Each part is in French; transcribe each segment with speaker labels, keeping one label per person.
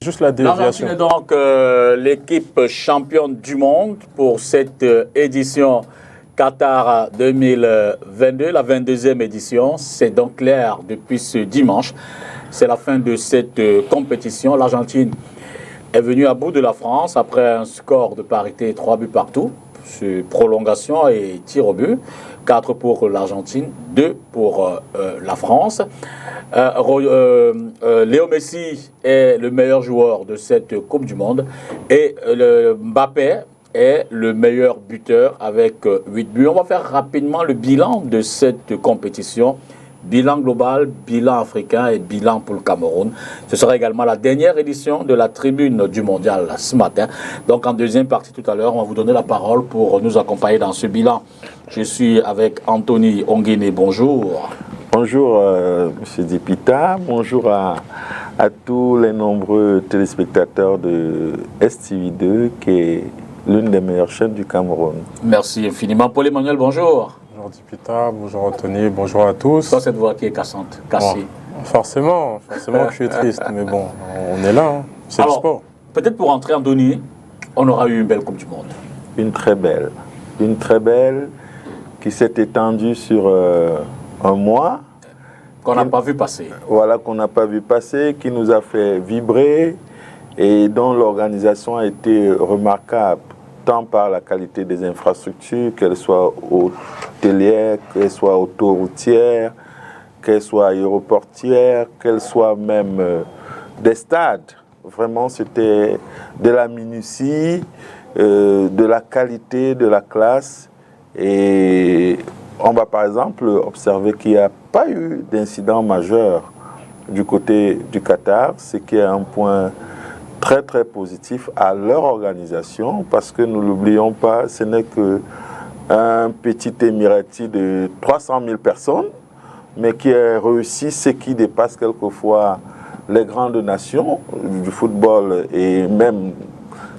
Speaker 1: Juste la déviation.
Speaker 2: L'Argentine est donc l'équipe championne du monde pour cette édition Qatar 2022, la 22e édition. C'est donc clair depuis ce dimanche. C'est la fin de cette compétition. L'Argentine est venue à bout de la France après un score de parité 3 buts partout. Sur prolongation et tir au but. 4 pour l'Argentine, 2 pour la France. Léo Messi est le meilleur joueur de cette Coupe du Monde et Mbappé est le meilleur buteur avec 8 buts. On va faire rapidement le bilan de cette compétition. Bilan global, bilan africain et bilan pour le Cameroun. Ce sera également la dernière édition de la tribune du mondial ce matin. Donc en deuxième partie tout à l'heure, on va vous donner la parole pour nous accompagner dans ce bilan. Je suis avec Anthony Ongene, bonjour.
Speaker 3: Bonjour M. Dipita, bonjour à tous les nombreux téléspectateurs de STV2 qui est l'une des meilleures chaînes du Cameroun.
Speaker 2: Merci infiniment. Paul-Emmanuel, bonjour.
Speaker 1: Bonjour Dipita, bonjour Anthony, bonjour à tous.
Speaker 2: Toi, cette voix qui est cassante, cassée.
Speaker 1: Bon, forcément que je suis triste, mais bon, on est là, hein. C'est le sport.
Speaker 2: Peut-être pour entrer en Anthony, on aura eu une belle Coupe du Monde.
Speaker 3: Une très belle qui s'est étendue sur un mois.
Speaker 2: Qu'on n'a pas vu passer.
Speaker 3: Voilà, qu'on n'a pas vu passer, qui nous a fait vibrer et dont l'organisation a été remarquable, tant par la qualité des infrastructures, qu'elles soient hôtelières, qu'elles soient autoroutières, qu'elles soient aéroportières, qu'elles soient même des stades. Vraiment, c'était de la minutie, de la qualité, de la classe. Et on va par exemple observer qu'il n'y a pas eu d'incident majeur du côté du Qatar, ce qui est un point très très positif à leur organisation, parce que nous ne l'oublions pas, ce n'est qu'un petit émirati de 300 000 personnes, mais qui a réussi ce qui dépasse quelquefois les grandes nations du football et même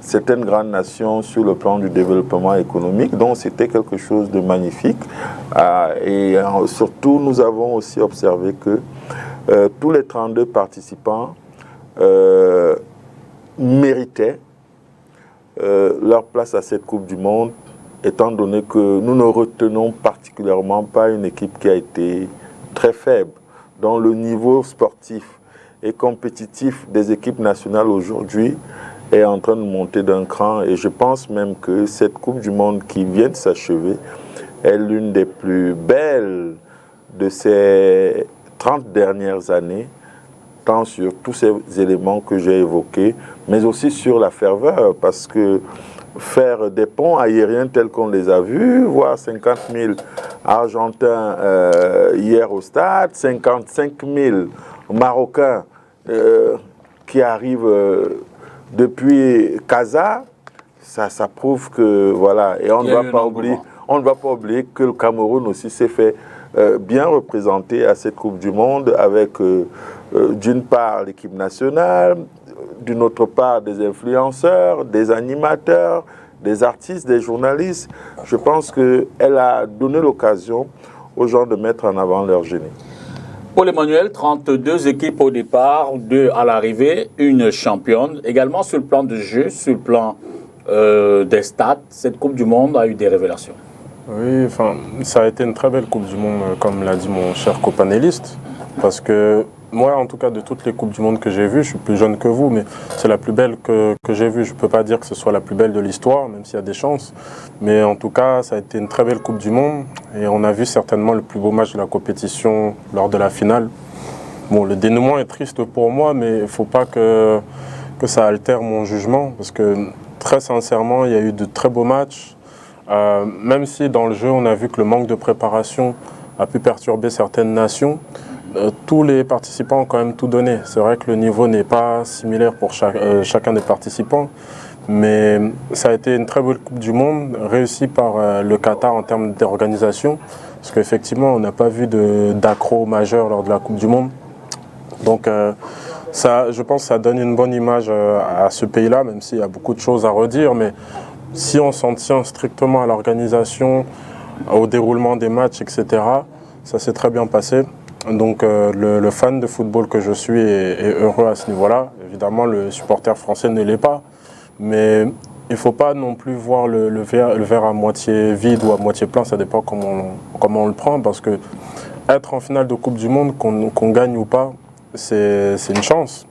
Speaker 3: certaines grandes nations sur le plan du développement économique. Donc c'était quelque chose de magnifique. Et surtout, nous avons aussi observé que tous les 32 participants méritaient leur place à cette Coupe du Monde, étant donné que nous ne retenons particulièrement pas une équipe qui a été très faible, dont le niveau sportif et compétitif des équipes nationales aujourd'hui est en train de monter d'un cran. Et je pense même que cette Coupe du Monde qui vient de s'achever est l'une des plus belles de ces 30 dernières années, tant sur tous ces éléments que j'ai évoqués, mais aussi sur la ferveur, parce que faire des ponts aériens tels qu'on les a vus, voir 50 000 Argentins hier au stade, 55 000 Marocains qui arrivent depuis Casa, ça prouve que voilà, et on ne va pas oublier que le Cameroun aussi s'est fait bien représenter à cette Coupe du Monde avec d'une part l'équipe nationale, d'une autre part des influenceurs, des animateurs, des artistes, des journalistes. Je pense qu'elle a donné l'occasion aux gens de mettre en avant leur génie.
Speaker 2: Paul-Emmanuel, 32 équipes au départ, 2 à l'arrivée, une championne. Également sur le plan de jeu, sur le plan des stats, cette Coupe du Monde a eu des révélations.
Speaker 1: Oui, enfin, ça a été une très belle Coupe du Monde, comme l'a dit mon cher copanéliste, parce que moi, en tout cas, de toutes les Coupes du Monde que j'ai vues, je suis plus jeune que vous, mais c'est la plus belle que j'ai vue. Je ne peux pas dire que ce soit la plus belle de l'histoire, même s'il y a des chances. Mais en tout cas, ça a été une très belle Coupe du Monde. Et on a vu certainement le plus beau match de la compétition lors de la finale. Bon, le dénouement est triste pour moi, mais il ne faut pas que ça altère mon jugement. Parce que, très sincèrement, il y a eu de très beaux matchs. Même si dans le jeu, on a vu que le manque de préparation a pu perturber certaines nations, tous les participants ont quand même tout donné. C'est vrai que le niveau n'est pas similaire pour chacun des participants, mais ça a été une très belle Coupe du Monde, réussie par le Qatar en termes d'organisation, parce qu'effectivement, on n'a pas vu d'accro majeur lors de la Coupe du Monde. Donc, je pense que ça donne une bonne image à ce pays-là, même s'il y a beaucoup de choses à redire, mais si on s'en tient strictement à l'organisation, au déroulement des matchs, etc., ça s'est très bien passé. Donc le fan de football que je suis est heureux à ce niveau-là. Évidemment, le supporter français ne l'est pas. Mais il ne faut pas non plus voir le verre à moitié vide ou à moitié plein. Ça dépend comment on le prend. Parce que être en finale de Coupe du Monde, qu'on gagne ou pas, c'est une chance.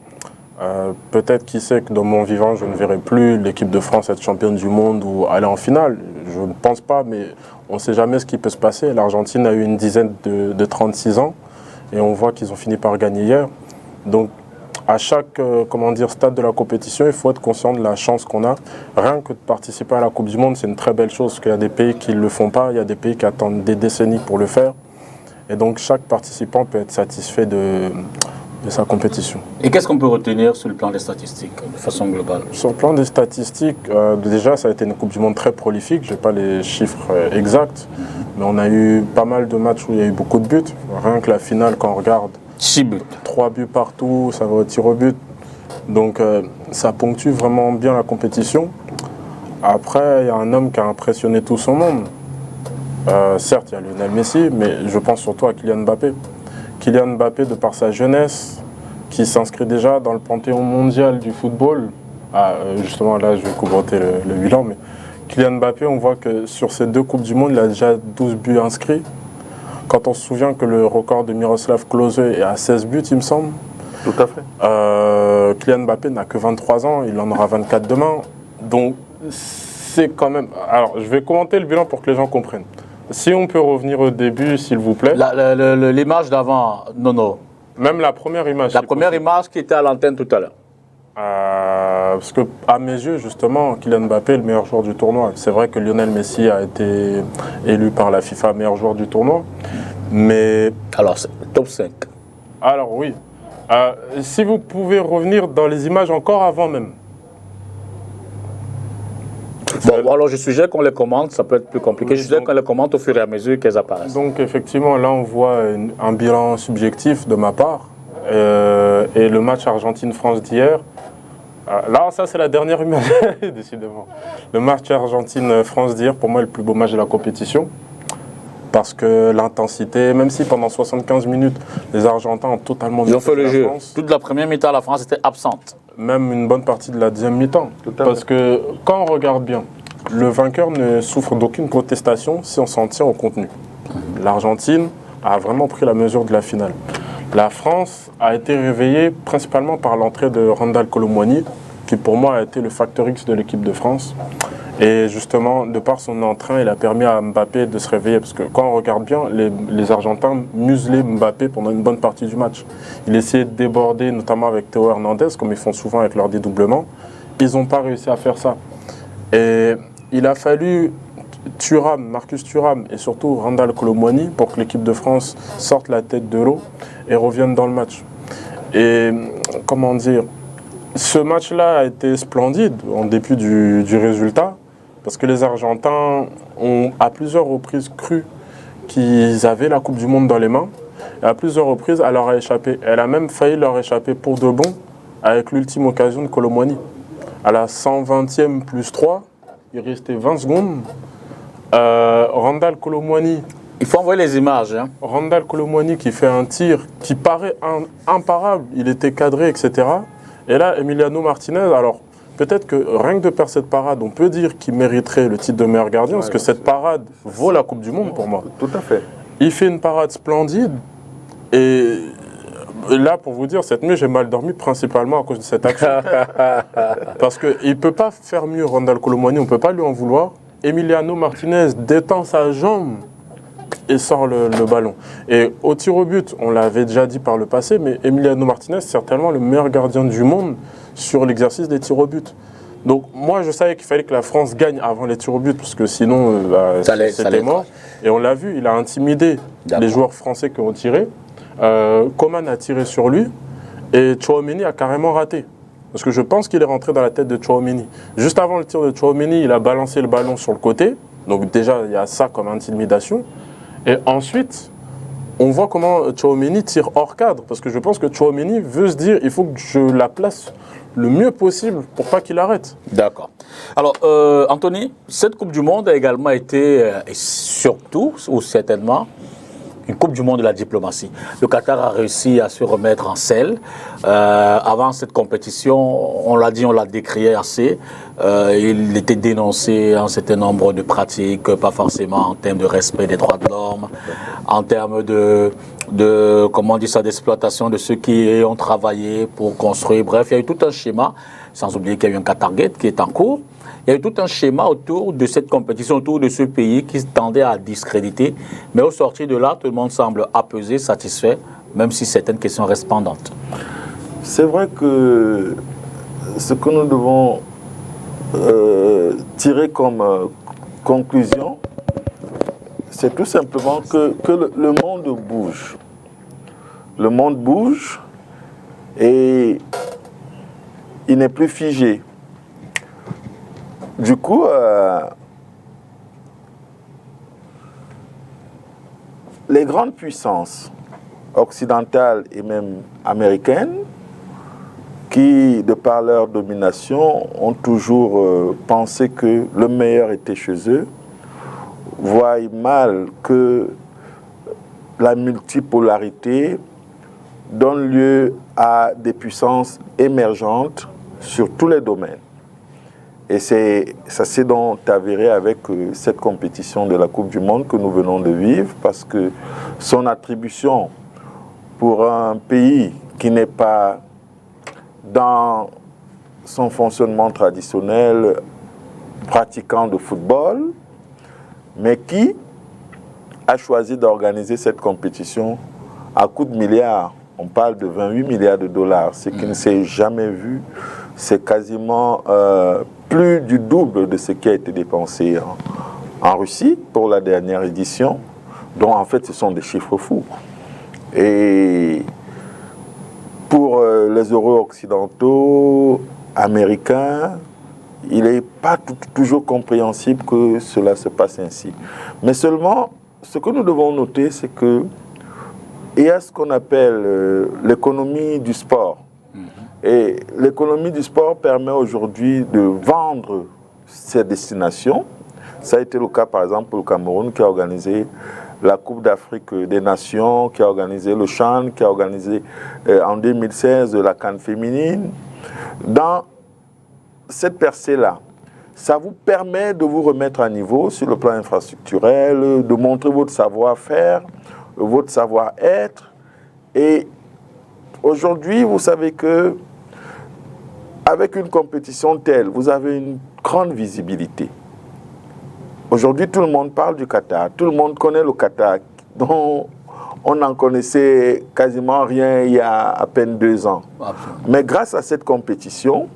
Speaker 1: Peut-être, qui sait, que dans mon vivant, je ne verrai plus l'équipe de France être championne du monde ou aller en finale. Je ne pense pas, mais on ne sait jamais ce qui peut se passer. L'Argentine a eu une dizaine de 36 ans et on voit qu'ils ont fini par gagner hier. Donc, à chaque stade de la compétition, il faut être conscient de la chance qu'on a. Rien que de participer à la Coupe du Monde, c'est une très belle chose, parce qu'il y a des pays qui ne le font pas, il y a des pays qui attendent des décennies pour le faire. Et donc, chaque participant peut être satisfait de sa compétition.
Speaker 2: Et qu'est-ce qu'on peut retenir sur le plan des statistiques, de façon globale?
Speaker 1: Sur le plan des statistiques, déjà, ça a été une Coupe du Monde très prolifique. Je n'ai pas les chiffres exacts, mais on a eu pas mal de matchs où il y a eu beaucoup de buts. Rien que la finale, quand on regarde,
Speaker 2: 6 buts.
Speaker 1: 3 buts partout, ça va au tir au but. Donc, ça ponctue vraiment bien la compétition. Après, il y a un homme qui a impressionné tout son monde. Certes, il y a Lionel Messi, mais je pense surtout à Kylian Mbappé. Kylian Mbappé, de par sa jeunesse, qui s'inscrit déjà dans le panthéon mondial du football. Justement, là, je vais commenter le bilan, mais Kylian Mbappé, on voit que sur ces 2 Coupes du Monde, il a déjà 12 buts inscrits. Quand on se souvient que le record de Miroslav Klose est à 16 buts, il me semble.
Speaker 3: Tout à fait.
Speaker 1: Kylian Mbappé n'a que 23 ans, il en aura 24 demain. Donc, c'est quand même... Alors, je vais commenter le bilan pour que les gens comprennent. Si on peut revenir au début, s'il vous plaît.
Speaker 2: L'image d'avant, non.
Speaker 1: Même la première image.
Speaker 2: La première image qui était à l'antenne tout à l'heure.
Speaker 1: Parce que, à mes yeux, justement, Kylian Mbappé est le meilleur joueur du tournoi. C'est vrai que Lionel Messi a été élu par la FIFA meilleur joueur du tournoi. Mais...
Speaker 2: Alors, c'est top 5.
Speaker 1: Alors, oui. Si vous pouvez revenir dans les images encore avant même.
Speaker 2: Bon, alors je suggère qu'on les commente, ça peut être plus compliqué. Oui, je suggère qu'on les commente au fur et à mesure qu'elles apparaissent.
Speaker 1: Donc, effectivement, là, on voit un bilan subjectif de ma part. Et le match Argentine-France d'hier, là, ça, c'est la dernière image, décidément. Le match Argentine-France d'hier, pour moi, est le plus beau match de la compétition. Parce que l'intensité, même si pendant 75 minutes, les Argentins ont totalement...
Speaker 2: Ils ont fait le jeu. Toute la première mi-temps, la France était absente.
Speaker 1: Même une bonne partie de la deuxième mi-temps. Parce que quand on regarde bien, le vainqueur ne souffre d'aucune contestation si on s'en tient au contenu. L'Argentine a vraiment pris la mesure de la finale. La France a été réveillée principalement par l'entrée de Randal Kolo Muani, qui pour moi a été le facteur X de l'équipe de France. Et justement, de par son entrain, il a permis à Mbappé de se réveiller. Parce que quand on regarde bien, les Argentins muselaient Mbappé pendant une bonne partie du match. Il essayait de déborder, notamment avec Théo Hernandez, comme ils font souvent avec leur dédoublement. Ils n'ont pas réussi à faire ça. Et il a fallu Marcus Thuram et surtout Randal Kolo Muani pour que l'équipe de France sorte la tête de l'eau et revienne dans le match. Et comment dire, ce match-là a été splendide en dépit du résultat. Parce que les Argentins ont à plusieurs reprises cru qu'ils avaient la Coupe du Monde dans les mains. Et à plusieurs reprises, elle leur a échappé. Elle a même failli leur échapper pour de bon avec l'ultime occasion de Kolo Muani. À la 120e plus 3, il restait 20 secondes. Randal Kolo Muani...
Speaker 2: Il faut envoyer les images. Hein.
Speaker 1: Randal Kolo Muani qui fait un tir qui paraît imparable. Il était cadré, etc. Et là, Emiliano Martinez... Alors, peut-être que rien que de faire cette parade, on peut dire qu'il mériterait le titre de meilleur gardien, parce que cette parade vaut la Coupe du Monde pour moi.
Speaker 3: Tout à fait.
Speaker 1: Il fait une parade splendide, et là, pour vous dire, cette nuit, j'ai mal dormi principalement à cause de cette action. Parce qu'il ne peut pas faire mieux, Randal Kolo Muani, on ne peut pas lui en vouloir. Emiliano Martinez détend sa jambe et sort le ballon. Et au tir au but, on l'avait déjà dit par le passé, mais Emiliano Martinez, c'est certainement le meilleur gardien du monde sur l'exercice des tirs au but. Donc moi, je savais qu'il fallait que la France gagne avant les tirs au but, parce que sinon, c'était mort. Et on l'a vu, il a intimidé les joueurs français qui ont tiré. Coman a tiré sur lui, et Tchouaméni a carrément raté. Parce que je pense qu'il est rentré dans la tête de Tchouaméni. Juste avant le tir de Tchouaméni, il a balancé le ballon sur le côté. Donc déjà, il y a ça comme intimidation. Et ensuite, on voit comment Tchouaméni tire hors cadre. Parce que je pense que Tchouaméni veut se dire, il faut que je la place le mieux possible pour pas qu'il arrête.
Speaker 2: D'accord. Alors, Anthony, cette Coupe du Monde a également été, et surtout, ou certainement, une Coupe du Monde de la diplomatie. Le Qatar a réussi à se remettre en selle. Avant cette compétition, on l'a dit, on l'a décrié assez. Il était dénoncé un certain nombre de pratiques, pas forcément en termes de respect des droits de l'homme, en termes comment on dit ça, d'exploitation de ceux qui ont travaillé pour construire. Bref, il y a eu tout un schéma, sans oublier qu'il y a eu un Qatargate qui est en cours. Il y a eu tout un schéma autour de cette compétition, autour de ce pays qui tendait à discréditer. Mais au sortir de là, tout le monde semble apaisé, satisfait, même si certaines questions restent pendantes.
Speaker 3: C'est vrai que ce que nous devons tirer comme conclusion, c'est tout simplement que le monde bouge. Le monde bouge et il n'est plus figé. Du coup, les grandes puissances occidentales et même américaines, qui, de par leur domination, ont toujours pensé que le meilleur était chez eux, voient mal que la multipolarité donne lieu à des puissances émergentes sur tous les domaines. Et ça s'est donc avéré avec cette compétition de la Coupe du Monde que nous venons de vivre, parce que son attribution pour un pays qui n'est pas dans son fonctionnement traditionnel pratiquant de football, mais qui a choisi d'organiser cette compétition à coups de milliards. On parle de 28 milliards de dollars, ce qui ne s'est jamais vu. C'est quasiment plus du double de ce qui a été dépensé en Russie pour la dernière édition, dont en fait ce sont des chiffres fous. Et pour les euro-occidentaux, américains, il n'est pas toujours compréhensible que cela se passe ainsi. Mais seulement, ce que nous devons noter, c'est que il y a ce qu'on appelle l'économie du sport. Et l'économie du sport permet aujourd'hui de vendre ses destinations. Ça a été le cas, par exemple, pour le Cameroun, qui a organisé la Coupe d'Afrique des Nations, qui a organisé le CHAN, qui a organisé en 2016 la CAN féminine. Dans cette percée-là, ça vous permet de vous remettre à niveau sur le plan infrastructurel, de montrer votre savoir-faire, votre savoir-être. Et aujourd'hui, vous savez que avec une compétition telle, vous avez une grande visibilité. Aujourd'hui, tout le monde parle du Qatar. Tout le monde connaît le Qatar, dont on n'en connaissait quasiment rien il y a à peine 2 ans. Absolument. Mais grâce à cette compétition,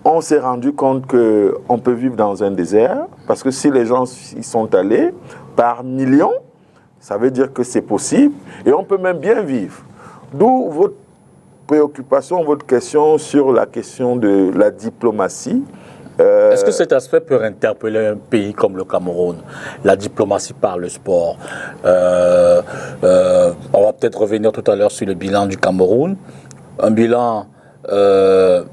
Speaker 3: on s'est rendu compte qu'on peut vivre dans un désert, parce que si les gens y sont allés par millions, ça veut dire que c'est possible, et on peut même bien vivre. D'où votre préoccupation, votre question sur la question de la diplomatie.
Speaker 2: Est-ce que cet aspect peut interpeller un pays comme le Cameroun, la diplomatie par le sport? On va peut-être revenir tout à l'heure sur le bilan du Cameroun. Un bilan, je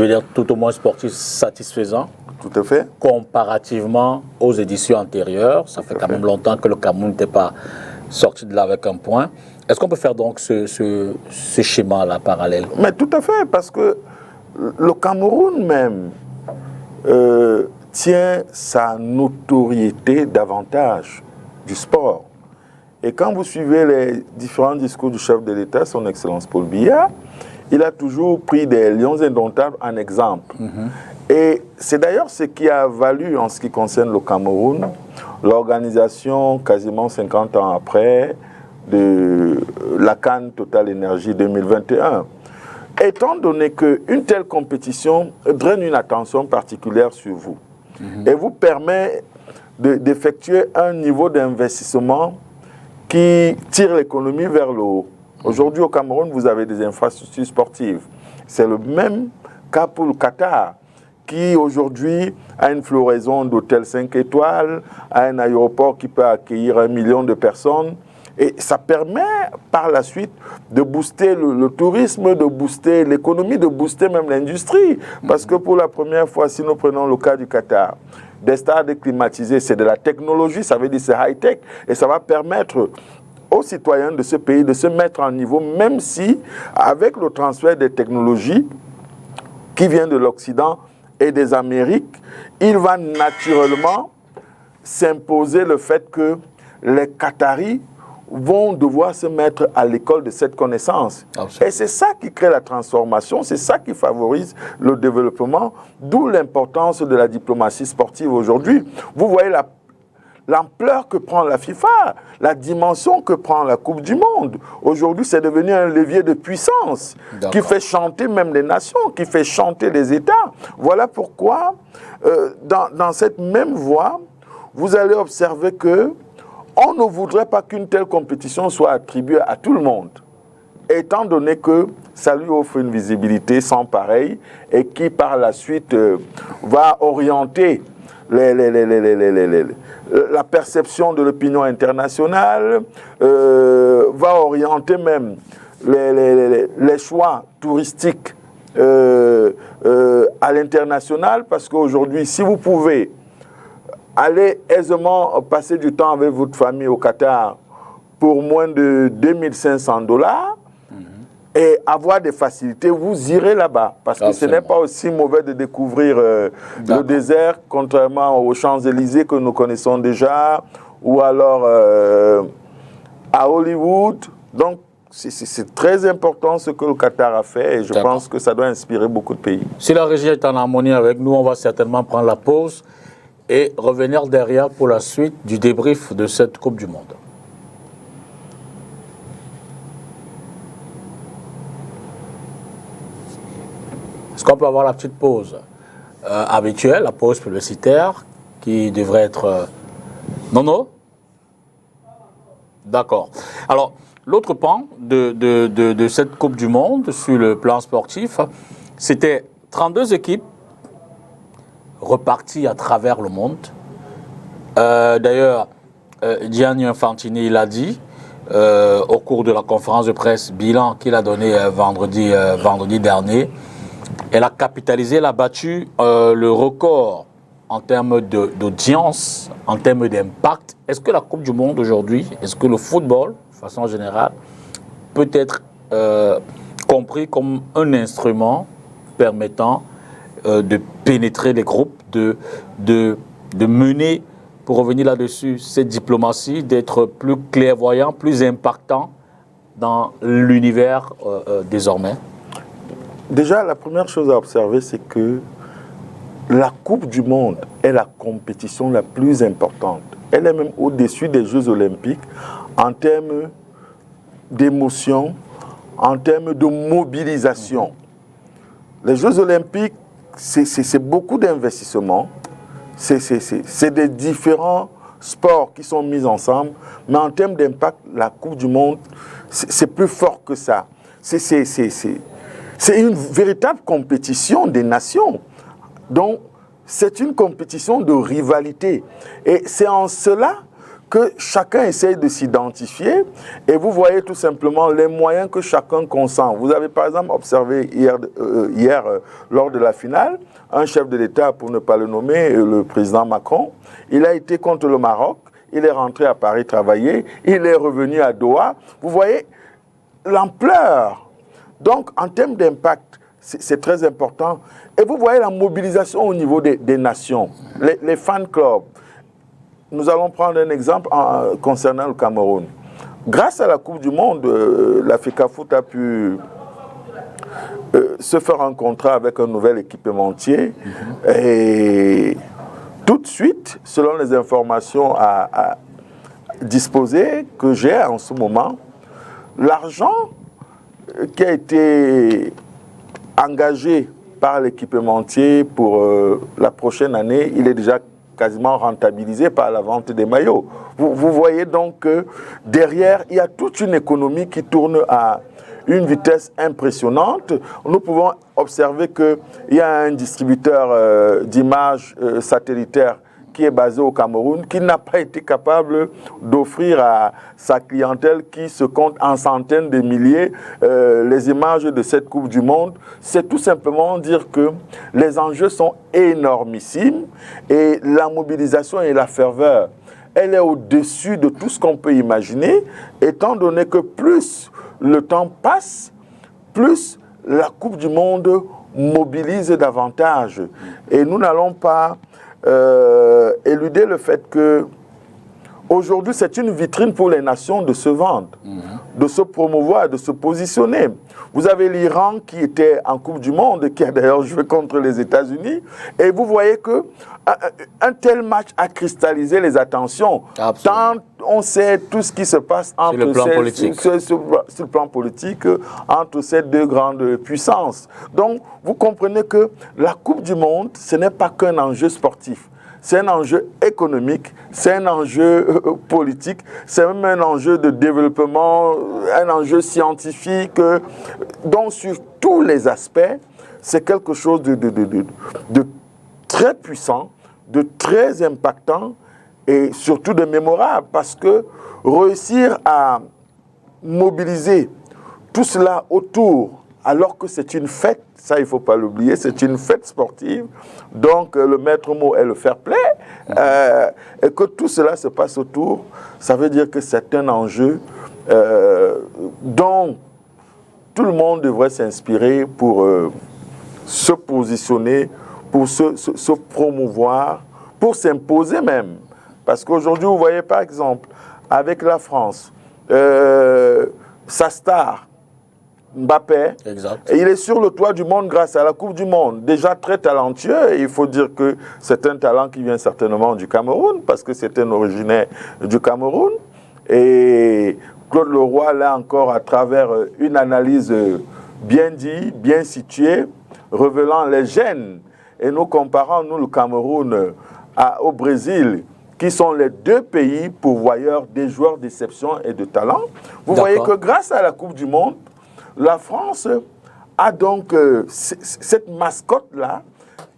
Speaker 2: veux dire, tout au moins sportif satisfaisant.
Speaker 3: Tout à fait.
Speaker 2: Comparativement aux éditions antérieures. Ça fait quand même longtemps que le Cameroun n'était pas sorti de là avec un point. Est-ce qu'on peut faire donc ce schéma-là parallèle?
Speaker 3: Mais tout à fait, parce que le Cameroun même tient sa notoriété davantage du sport. Et quand vous suivez les différents discours du chef de l'État, son Excellence Paul Biya, il a toujours pris des lions indomptables en exemple. Et c'est d'ailleurs ce qui a valu, en ce qui concerne le Cameroun, l'organisation, quasiment 50 ans après, de la CAN Total Énergie 2021. Étant donné qu'une telle compétition draine une attention particulière sur vous et vous permet d'effectuer un niveau d'investissement qui tire l'économie vers le haut. Aujourd'hui, au Cameroun, vous avez des infrastructures sportives. C'est le même cas pour le Qatar, qui aujourd'hui a une floraison d'hôtels 5 étoiles, a un aéroport qui peut accueillir 1 million de personnes. Et ça permet par la suite de booster le tourisme, de booster l'économie, de booster même l'industrie. Parce que pour la première fois, si nous prenons le cas du Qatar, des stades climatisés, c'est de la technologie, ça veut dire c'est high-tech, et ça va permettre aux citoyens de ce pays de se mettre en niveau, même si, avec le transfert des technologies qui vient de l'Occident et des Amériques, il va naturellement s'imposer le fait que les Qataris vont devoir se mettre à l'école de cette connaissance. Absolument. Et c'est ça qui crée la transformation, c'est ça qui favorise le développement, d'où l'importance de la diplomatie sportive aujourd'hui. Vous voyez l'ampleur que prend la FIFA, la dimension que prend la Coupe du Monde. Aujourd'hui, c'est devenu un levier de puissance qui fait chanter même les nations, qui fait chanter les États. Voilà pourquoi, dans cette même voie, vous allez observer que on ne voudrait pas qu'une telle compétition soit attribuée à tout le monde, étant donné que ça lui offre une visibilité sans pareil et qui, par la suite, va orienter la perception de l'opinion internationale, va orienter même les choix touristiques à l'international, parce qu'aujourd'hui, si vous pouvez aller aisément passer du temps avec votre famille au Qatar pour moins de $2500 et avoir des facilités, vous irez là-bas. Parce que ce n'est pas aussi mauvais de découvrir le désert, contrairement aux Champs-Élysées que nous connaissons déjà, ou alors à Hollywood. Donc, c'est très important ce que le Qatar a fait et je pense que ça doit inspirer beaucoup de pays.
Speaker 2: Si la région est en harmonie avec nous, on va certainement prendre la pause et revenir derrière pour la suite du débrief de cette Coupe du Monde. Est-ce qu'on peut avoir la petite pause habituelle, la pause publicitaire, qui devrait être... Non? D'accord. Alors, l'autre pan de cette Coupe du Monde, sur le plan sportif, c'était 32 équipes reparti à travers le monde. D'ailleurs, Gianni Infantini l'a dit au cours de la conférence de presse bilan qu'il a donné vendredi dernier. Elle a capitalisé, elle a battu le record en termes d'audience, en termes d'impact. Est-ce que la Coupe du Monde aujourd'hui, est-ce que le football, de façon générale, peut être compris comme un instrument permettant de pénétrer les groupes, de mener, pour revenir là-dessus, cette diplomatie, d'être plus clairvoyant, plus impactant dans l'univers désormais?
Speaker 3: Déjà, la première chose à observer, c'est que la Coupe du Monde est la compétition la plus importante. Elle est même au-dessus des Jeux Olympiques en termes d'émotion, en termes de mobilisation. Les Jeux Olympiques, c'est beaucoup d'investissements, c'est des différents sports qui sont mis ensemble, mais en termes d'impact, la Coupe du Monde, c'est plus fort que ça. C'est une véritable compétition des nations. Donc, c'est une compétition de rivalité. Et c'est en cela que chacun essaye de s'identifier et vous voyez tout simplement les moyens que chacun consent. Vous avez par exemple observé hier lors de la finale, un chef de l'État, pour ne pas le nommer, le président Macron, il a été contre le Maroc, il est rentré à Paris travailler, il est revenu à Doha. Vous voyez l'ampleur. Donc en termes d'impact, c'est très important. Et vous voyez la mobilisation au niveau des nations, les fan clubs. Nous allons prendre un exemple concernant le Cameroun. Grâce à la Coupe du Monde, la FECAFOOT a pu se faire un contrat avec un nouvel équipementier. Et tout de suite, selon les informations à disposer que j'ai en ce moment, l'argent qui a été engagé par l'équipementier pour la prochaine année, il est déjà quasiment rentabilisé par la vente des maillots. Vous voyez donc que derrière, il y a toute une économie qui tourne à une vitesse impressionnante. Nous pouvons observer qu'il y a un distributeur d'images satellitaires qui est basé au Cameroun, qui n'a pas été capable d'offrir à sa clientèle qui se compte en centaines de milliers les images de cette Coupe du Monde. C'est tout simplement dire que les enjeux sont énormissimes et la mobilisation et la ferveur elle est au-dessus de tout ce qu'on peut imaginer, étant donné que plus le temps passe, plus la Coupe du Monde mobilise davantage. Et nous n'allons pas éluder le fait que aujourd'hui, c'est une vitrine pour les nations de se vendre, de se promouvoir, de se positionner. Vous avez l'Iran qui était en Coupe du Monde, qui a d'ailleurs joué contre les États-Unis, et vous voyez que un tel match a cristallisé les attentions.
Speaker 2: Absolument.
Speaker 3: Tant on sait tout ce qui se passe entre
Speaker 2: sur
Speaker 3: le plan politique entre ces deux grandes puissances. Donc, vous comprenez que la Coupe du Monde, ce n'est pas qu'un enjeu sportif. C'est un enjeu économique, c'est un enjeu politique, c'est même un enjeu de développement, un enjeu scientifique. Donc, sur tous les aspects, c'est quelque chose de très puissant, de très impactant et surtout de mémorable, parce que réussir à mobiliser tout cela autour, alors que c'est une fête, ça il ne faut pas l'oublier, c'est une fête sportive, donc le maître mot est le fair play, et que tout cela se passe autour, ça veut dire que c'est un enjeu dont tout le monde devrait s'inspirer pour se positionner, pour se promouvoir, pour s'imposer même. Parce qu'aujourd'hui, vous voyez par exemple, avec la France, sa star, Mbappé,
Speaker 2: exact.
Speaker 3: Et il est sur le toit du monde grâce à la Coupe du Monde. Déjà très talentueux, et il faut dire que c'est un talent qui vient certainement du Cameroun, parce que c'est un originaire du Cameroun. Et Claude Leroy, là encore, à travers une analyse bien dit, bien située, révélant les gènes, et nous comparant, nous, le Cameroun, au Brésil, qui sont les deux pays pourvoyeurs des joueurs d'exception et de talent. Vous voyez que grâce à la Coupe du Monde, la France a donc cette mascotte-là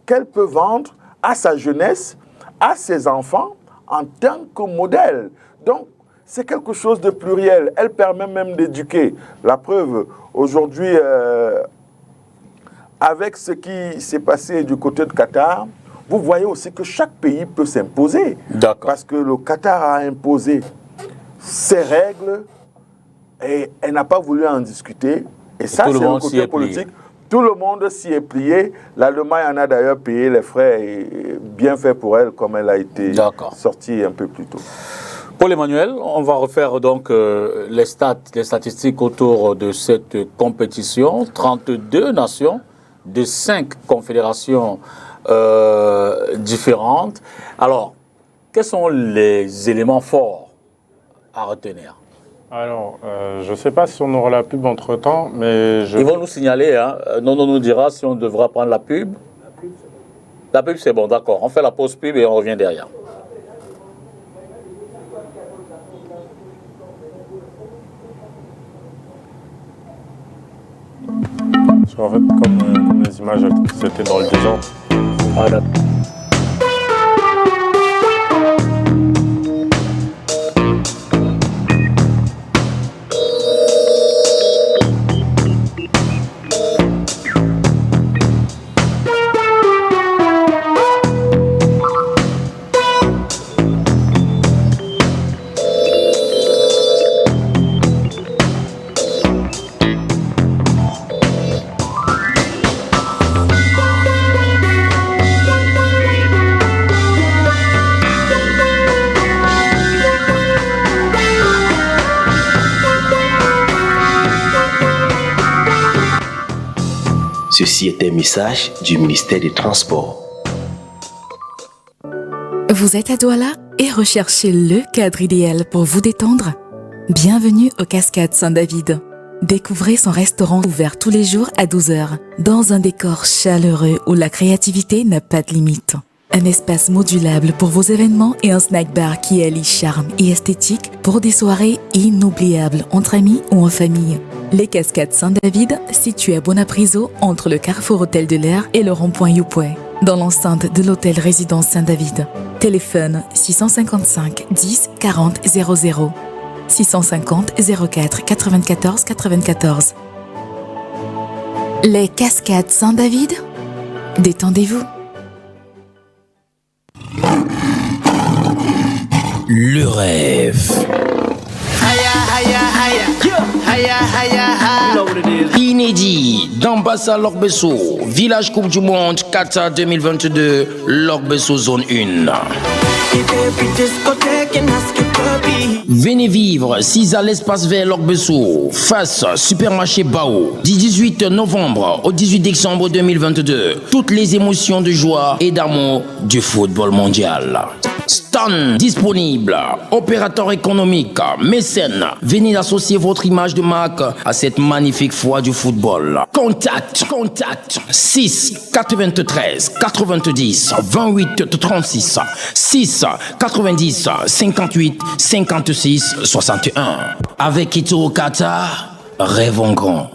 Speaker 3: qu'elle peut vendre à sa jeunesse, à ses enfants, en tant que modèle. Donc, c'est quelque chose de pluriel. Elle permet même d'éduquer. La preuve, aujourd'hui, avec ce qui s'est passé du côté de Qatar, vous voyez aussi que chaque pays peut s'imposer. Parce que le Qatar a imposé ses règles et elle n'a pas voulu en discuter. Et ça, c'est le côté politique. Tout le monde s'y est plié. L'Allemagne en a d'ailleurs payé les frais et bien fait pour elle, comme elle a été sortie un peu plus tôt.
Speaker 2: Paul-Emmanuel, on va refaire donc les statistiques autour de cette compétition. 32 nations de 5 confédérations différentes. Alors, quels sont les éléments forts à retenir?
Speaker 1: Alors, je ne sais pas si on aura la pub entre-temps, mais...
Speaker 2: Ils vont nous signaler, hein. Non, on nous dira si on devra prendre la pub. La pub, c'est bon, d'accord. On fait la pause pub et on revient derrière.
Speaker 1: En fait, comme les images, c'était dans le désordre.
Speaker 2: Voilà.
Speaker 4: Ceci est un message du ministère des Transports.
Speaker 5: Vous êtes à Douala et recherchez le cadre idéal pour vous détendre? Bienvenue au Cascade Saint-David. Découvrez son restaurant ouvert tous les jours à 12h, dans un décor chaleureux où la créativité n'a pas de limite. Un espace modulable pour vos événements et un snack bar qui allie charme et esthétique pour des soirées inoubliables entre amis ou en famille. Les Cascades Saint-David, situées à Bonapriso, entre le Carrefour Hôtel de l'Air et le rond-point Youpoué, dans l'enceinte de l'hôtel Résidence Saint-David. Téléphone 655 10 40 00 650 04 94 94. Les Cascades Saint-David, détendez-vous.
Speaker 6: le rêve. Inédit d'Ambassa Lorbesso, village Coupe du Monde Qatar 2022, Lorbesso zone 1. Venez vivre 6 à l'espace vert Lorbesso, face Supermarché Bao, du 18 novembre au 18 décembre 2022. Toutes les émotions de joie et d'amour du football mondial. Stand disponible, opérateur économique, mécène. Venez associer votre image de marque à cette magnifique foi du football. Contact 6 93 90 28 36 6 90 58 56 61. Avec Itoro Qatar, rêvons grand.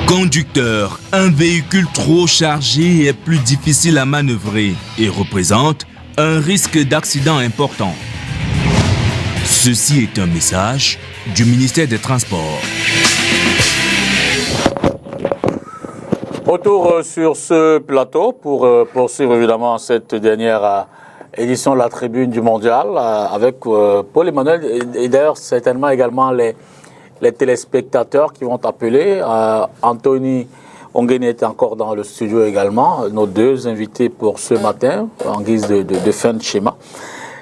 Speaker 7: Conducteur, un véhicule trop chargé est plus difficile à manœuvrer et représente un risque d'accident important. Ceci est un message du ministère des Transports.
Speaker 2: Retour sur ce plateau pour poursuivre évidemment cette dernière édition de la Tribune du Mondial avec Paul-Emmanuel et d'ailleurs certainement également les téléspectateurs qui vont appeler. Anthony Ongeni est encore dans le studio également, nos deux invités pour ce matin, en guise de fin de schéma.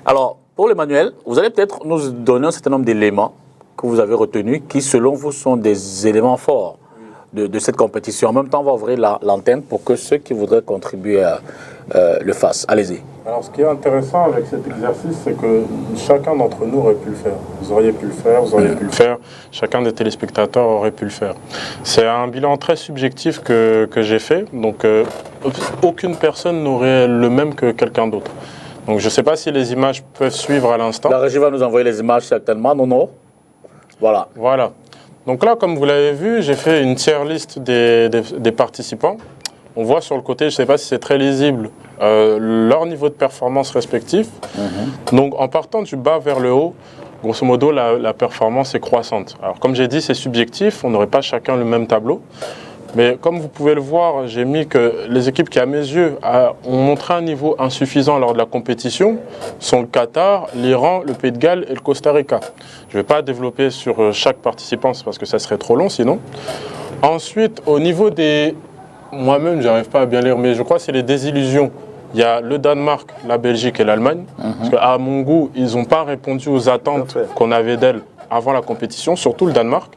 Speaker 2: Alors, Paul-Emmanuel, vous allez peut-être nous donner un certain nombre d'éléments que vous avez retenus, qui selon vous sont des éléments forts de cette compétition. En même temps, on va ouvrir l'antenne pour que ceux qui voudraient contribuer le fassent. Allez-y.
Speaker 1: Alors, ce qui est intéressant avec cet exercice, c'est que chacun d'entre nous aurait pu le faire. Vous auriez pu le faire, vous auriez pu le faire, chacun des téléspectateurs aurait pu le faire. C'est un bilan très subjectif que j'ai fait, donc aucune personne n'aurait le même que quelqu'un d'autre. Donc je ne sais pas si les images peuvent suivre à l'instant.
Speaker 2: La régie va nous envoyer les images certainement, non. Voilà. Donc là, comme vous l'avez vu, j'ai fait une tier list des participants. On voit sur le côté, je ne sais pas si c'est très lisible, leur niveau de performance respectif. Donc en partant du bas vers le haut, grosso modo, la performance est croissante. Alors comme j'ai dit, c'est subjectif, on n'aurait pas chacun le même tableau. Mais comme vous pouvez le voir, j'ai mis que les équipes qui, à mes yeux, ont montré un niveau insuffisant lors de la compétition sont le Qatar, l'Iran, le Pays de Galles et le Costa Rica. Je ne vais pas développer sur chaque participant parce que ça serait trop long sinon. Ensuite, au niveau des... Moi-même, je n'arrive pas à bien lire, mais je crois que c'est les désillusions. Il y a le Danemark, la Belgique et l'Allemagne. Parce qu'à mon goût, ils n'ont pas répondu aux attentes qu'on avait d'elles avant la compétition, surtout le Danemark.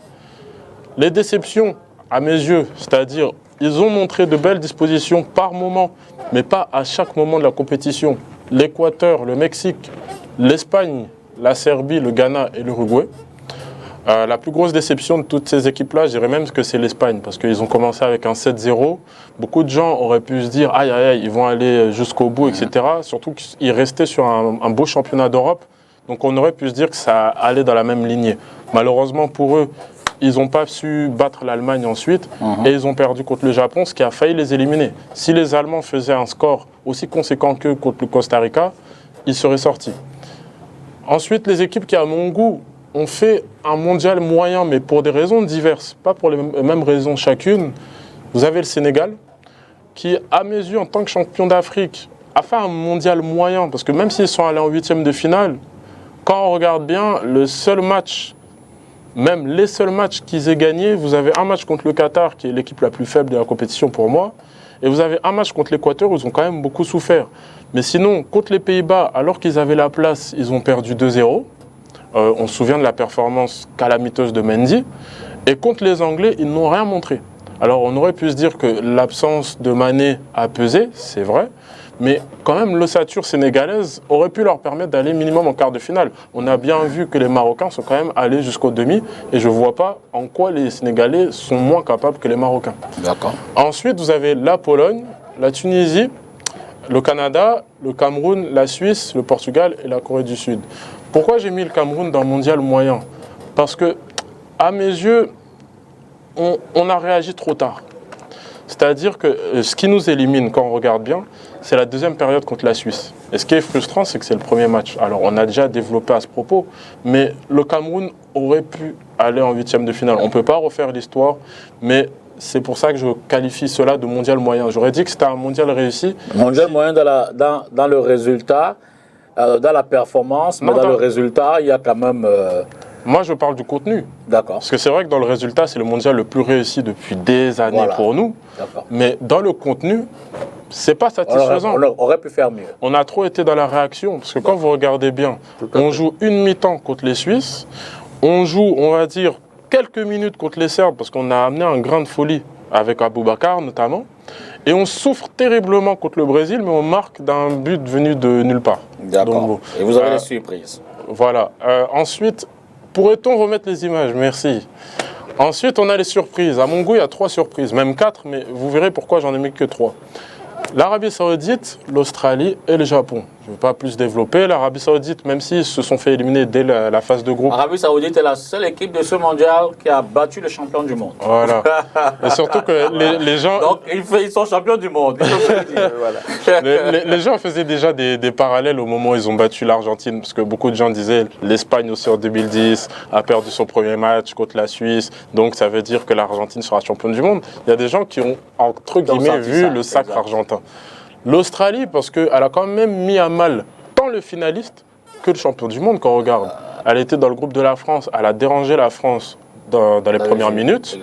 Speaker 2: Les déceptions, à mes yeux, c'est-à-dire, ils ont montré de belles dispositions par moment, mais pas à chaque moment de la compétition. L'Équateur, le Mexique, l'Espagne, la Serbie, le Ghana et l'Uruguay. La plus grosse déception de toutes ces équipes-là, je dirais même que c'est l'Espagne, parce qu'ils ont commencé avec un 7-0. Beaucoup de gens auraient pu se dire, aïe, ils vont aller jusqu'au bout, etc. Surtout qu'ils restaient sur un beau championnat d'Europe. Donc on aurait pu se dire que ça allait dans la même lignée. Malheureusement pour eux, ils n'ont pas su battre l'Allemagne ensuite et ils ont perdu contre le Japon, ce qui a failli les éliminer. Si les Allemands faisaient un score aussi conséquent qu'eux contre le Costa Rica, ils seraient sortis. Ensuite, les équipes qui, à mon goût, ont fait un mondial moyen, mais pour des raisons diverses, pas pour les mêmes raisons chacune. Vous avez le Sénégal, qui, à mes yeux, en tant que champion d'Afrique, a fait un mondial moyen, parce que même s'ils sont allés en 8e de finale, quand on regarde bien, le seul match... Même les seuls matchs qu'ils aient gagnés, vous avez un match contre le Qatar, qui est l'équipe la plus faible de la compétition pour moi, et vous avez un match contre l'Équateur où ils ont quand même beaucoup souffert. Mais sinon, contre les Pays-Bas, alors qu'ils avaient la place, ils ont perdu 2-0. On se souvient de la performance calamiteuse de Mendy. Et contre les Anglais, ils n'ont rien montré. Alors on aurait pu se dire que l'absence de Mané a pesé, c'est vrai. Mais quand même, l'ossature sénégalaise aurait pu leur permettre d'aller minimum en quart de finale. On a bien vu que les Marocains sont quand même allés jusqu'au demi et je ne vois pas en quoi les Sénégalais sont moins capables que les Marocains. D'accord.
Speaker 1: Ensuite, vous avez la Pologne, la Tunisie, le Canada, le Cameroun, la Suisse, le Portugal et la Corée du Sud. Pourquoi j'ai mis le Cameroun dans le mondial moyen? Parce que, à mes yeux, on a réagi trop tard. C'est-à-dire que ce qui nous élimine quand on regarde bien, c'est la deuxième période contre la Suisse. Et ce qui est frustrant, c'est que c'est le premier match. Alors on a déjà développé à ce propos, mais le Cameroun aurait pu aller en huitième de finale. On ne peut pas refaire l'histoire, mais c'est pour ça que je qualifie cela de mondial moyen. J'aurais dit que c'était un mondial réussi.
Speaker 2: Mondial moyen dans le résultat, dans la performance, mais dans le résultat, il y a quand même...
Speaker 1: Moi, je parle du contenu.
Speaker 2: D'accord.
Speaker 1: Parce que c'est vrai que dans le résultat, c'est le mondial le plus réussi depuis des années pour nous. Mais dans le contenu, c'est pas satisfaisant.
Speaker 2: On aurait pu faire mieux.
Speaker 1: On a trop été dans la réaction. Parce que quand vous regardez bien, on joue une mi-temps contre les Suisses. On joue, on va dire, quelques minutes contre les Serbes, parce qu'on a amené un grain de folie avec Aboubacar notamment. Et on souffre terriblement contre le Brésil, mais on marque d'un but venu de nulle part.
Speaker 2: D'accord. Et vous avez les surprises.
Speaker 1: Voilà. Ensuite, pourrait-on remettre les images? Merci. Ensuite, on a les surprises. À mon goût, il y a 3 surprises, même 4, mais vous verrez pourquoi j'en ai mis que 3. L'Arabie Saoudite, l'Australie et le Japon. Je ne vais pas plus développer. L'Arabie Saoudite, même s'ils se sont fait éliminer dès la phase de groupe.
Speaker 2: L'Arabie Saoudite est la seule équipe de ce mondial qui a battu le champion du monde.
Speaker 1: Voilà. Et surtout que les gens...
Speaker 2: Donc, ils sont champions du monde.
Speaker 1: Les gens faisaient déjà des parallèles au moment où ils ont battu l'Argentine. Parce que beaucoup de gens disaient l'Espagne aussi en 2010 a perdu son premier match contre la Suisse. Donc, ça veut dire que l'Argentine sera championne du monde. Il y a des gens qui ont, entre guillemets, vu le sacre argentin. L'Australie, parce qu'elle a quand même mis à mal tant le finaliste que le champion du monde quand on regarde. Elle était dans le groupe de la France, elle a dérangé la France dans les premières minutes.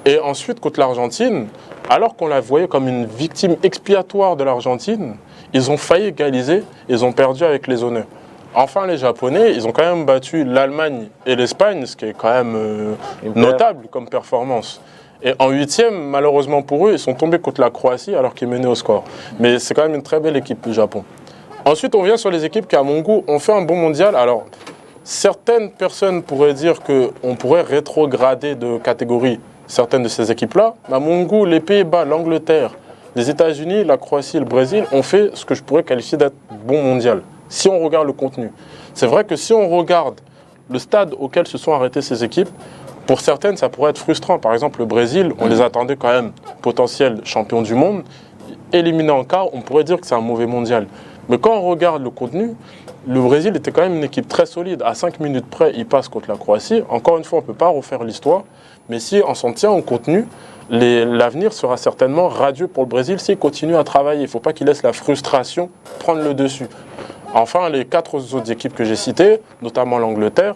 Speaker 1: Et ensuite, contre l'Argentine, alors qu'on la voyait comme une victime expiatoire de l'Argentine, ils ont failli égaliser, ils ont perdu avec les honneurs. Enfin, les Japonais, ils ont quand même battu l'Allemagne et l'Espagne, ce qui est quand même notable comme performance. Et en huitième, malheureusement pour eux, ils sont tombés contre la Croatie alors qu'ils menaient au score. Mais c'est quand même une très belle équipe, le Japon. Ensuite, on vient sur les équipes qui, à mon goût, ont fait un bon mondial. Alors, certaines personnes pourraient dire qu'on pourrait rétrograder de catégorie certaines de ces équipes-là. Mais à mon goût, les Pays-Bas, l'Angleterre, les États-Unis, la Croatie et le Brésil ont fait ce que je pourrais qualifier d'être bon mondial, si on regarde le contenu. C'est vrai que si on regarde le stade auquel se sont arrêtées ces équipes, pour certaines, ça pourrait être frustrant. Par exemple, le Brésil, on les attendait quand même potentiels champions du monde. Éliminés en quart, on pourrait dire que c'est un mauvais mondial. Mais quand on regarde le contenu, le Brésil était quand même une équipe très solide. À 5 minutes près, il passe contre la Croatie. Encore une fois, on ne peut pas refaire l'histoire. Mais si on s'en tient au contenu, l'avenir sera certainement radieux pour le Brésil s'il continue à travailler. Il ne faut pas qu'il laisse la frustration prendre le dessus. Enfin, les 4 autres équipes que j'ai citées, notamment l'Angleterre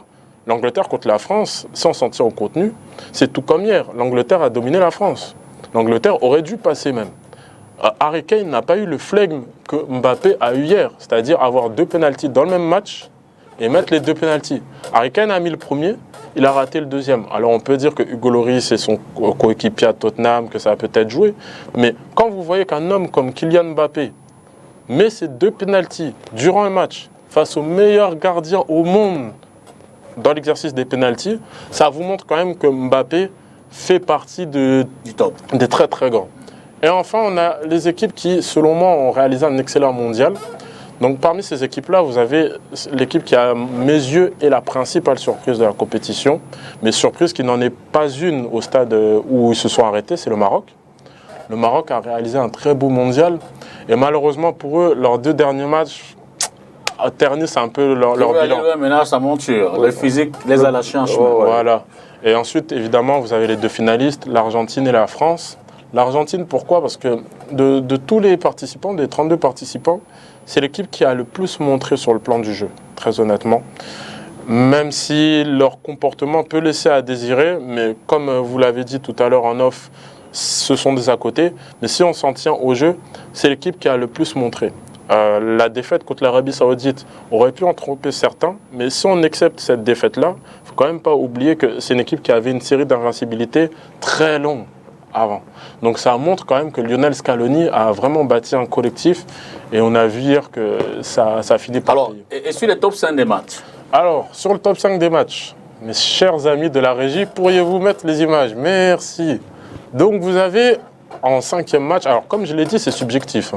Speaker 1: contre la France, sans s'en tient au contenu, c'est tout comme hier. L'Angleterre a dominé la France. L'Angleterre aurait dû passer même. Harry Kane n'a pas eu le flegme que Mbappé a eu hier, c'est-à-dire avoir 2 pénaltys dans le même match et mettre les 2 pénaltys. Harry Kane a mis le premier, il a raté le deuxième. Alors on peut dire que Hugo Lloris est son coéquipier à Tottenham, que ça a peut-être joué, mais quand vous voyez qu'un homme comme Kylian Mbappé met ses 2 pénaltys durant un match face au meilleur gardien au monde dans l'exercice des pénaltys, ça vous montre quand même que Mbappé fait partie du top, des très très grands. Et enfin, on a les équipes qui, selon moi, ont réalisé un excellent mondial. Donc parmi ces équipes-là, vous avez l'équipe qui, à mes yeux, est la principale surprise de la compétition. Mais surprise qui n'en est pas une au stade où ils se sont arrêtés, c'est le Maroc. Le Maroc a réalisé un très beau mondial. Et malheureusement pour eux, leurs 2 derniers matchs ternissent un peu leur bilan.
Speaker 2: Maintenant, sa monture. Le physique les a lâchés en chemin.
Speaker 1: Voilà. Et ensuite, évidemment, vous avez les 2 finalistes, l'Argentine et la France. L'Argentine, pourquoi? Parce que de tous les participants, des 32 participants, c'est l'équipe qui a le plus montré sur le plan du jeu, très honnêtement. Même si leur comportement peut laisser à désirer, mais comme vous l'avez dit tout à l'heure en off, ce sont des à côté. Mais si on s'en tient au jeu, c'est l'équipe qui a le plus montré. La défaite contre l'Arabie Saoudite aurait pu en tromper certains, mais si on accepte cette défaite-là, il ne faut quand même pas oublier que c'est une équipe qui avait une série d'invincibilité très longue avant. Donc ça montre quand même que Lionel Scaloni a vraiment bâti un collectif et on a vu hier que ça finit par...
Speaker 2: Alors, et sur les top 5 des matchs?
Speaker 1: Alors, sur le top 5 des matchs, mes chers amis de la régie, pourriez-vous mettre les images? Merci. Donc vous avez en 5e match, alors comme je l'ai dit, c'est subjectif.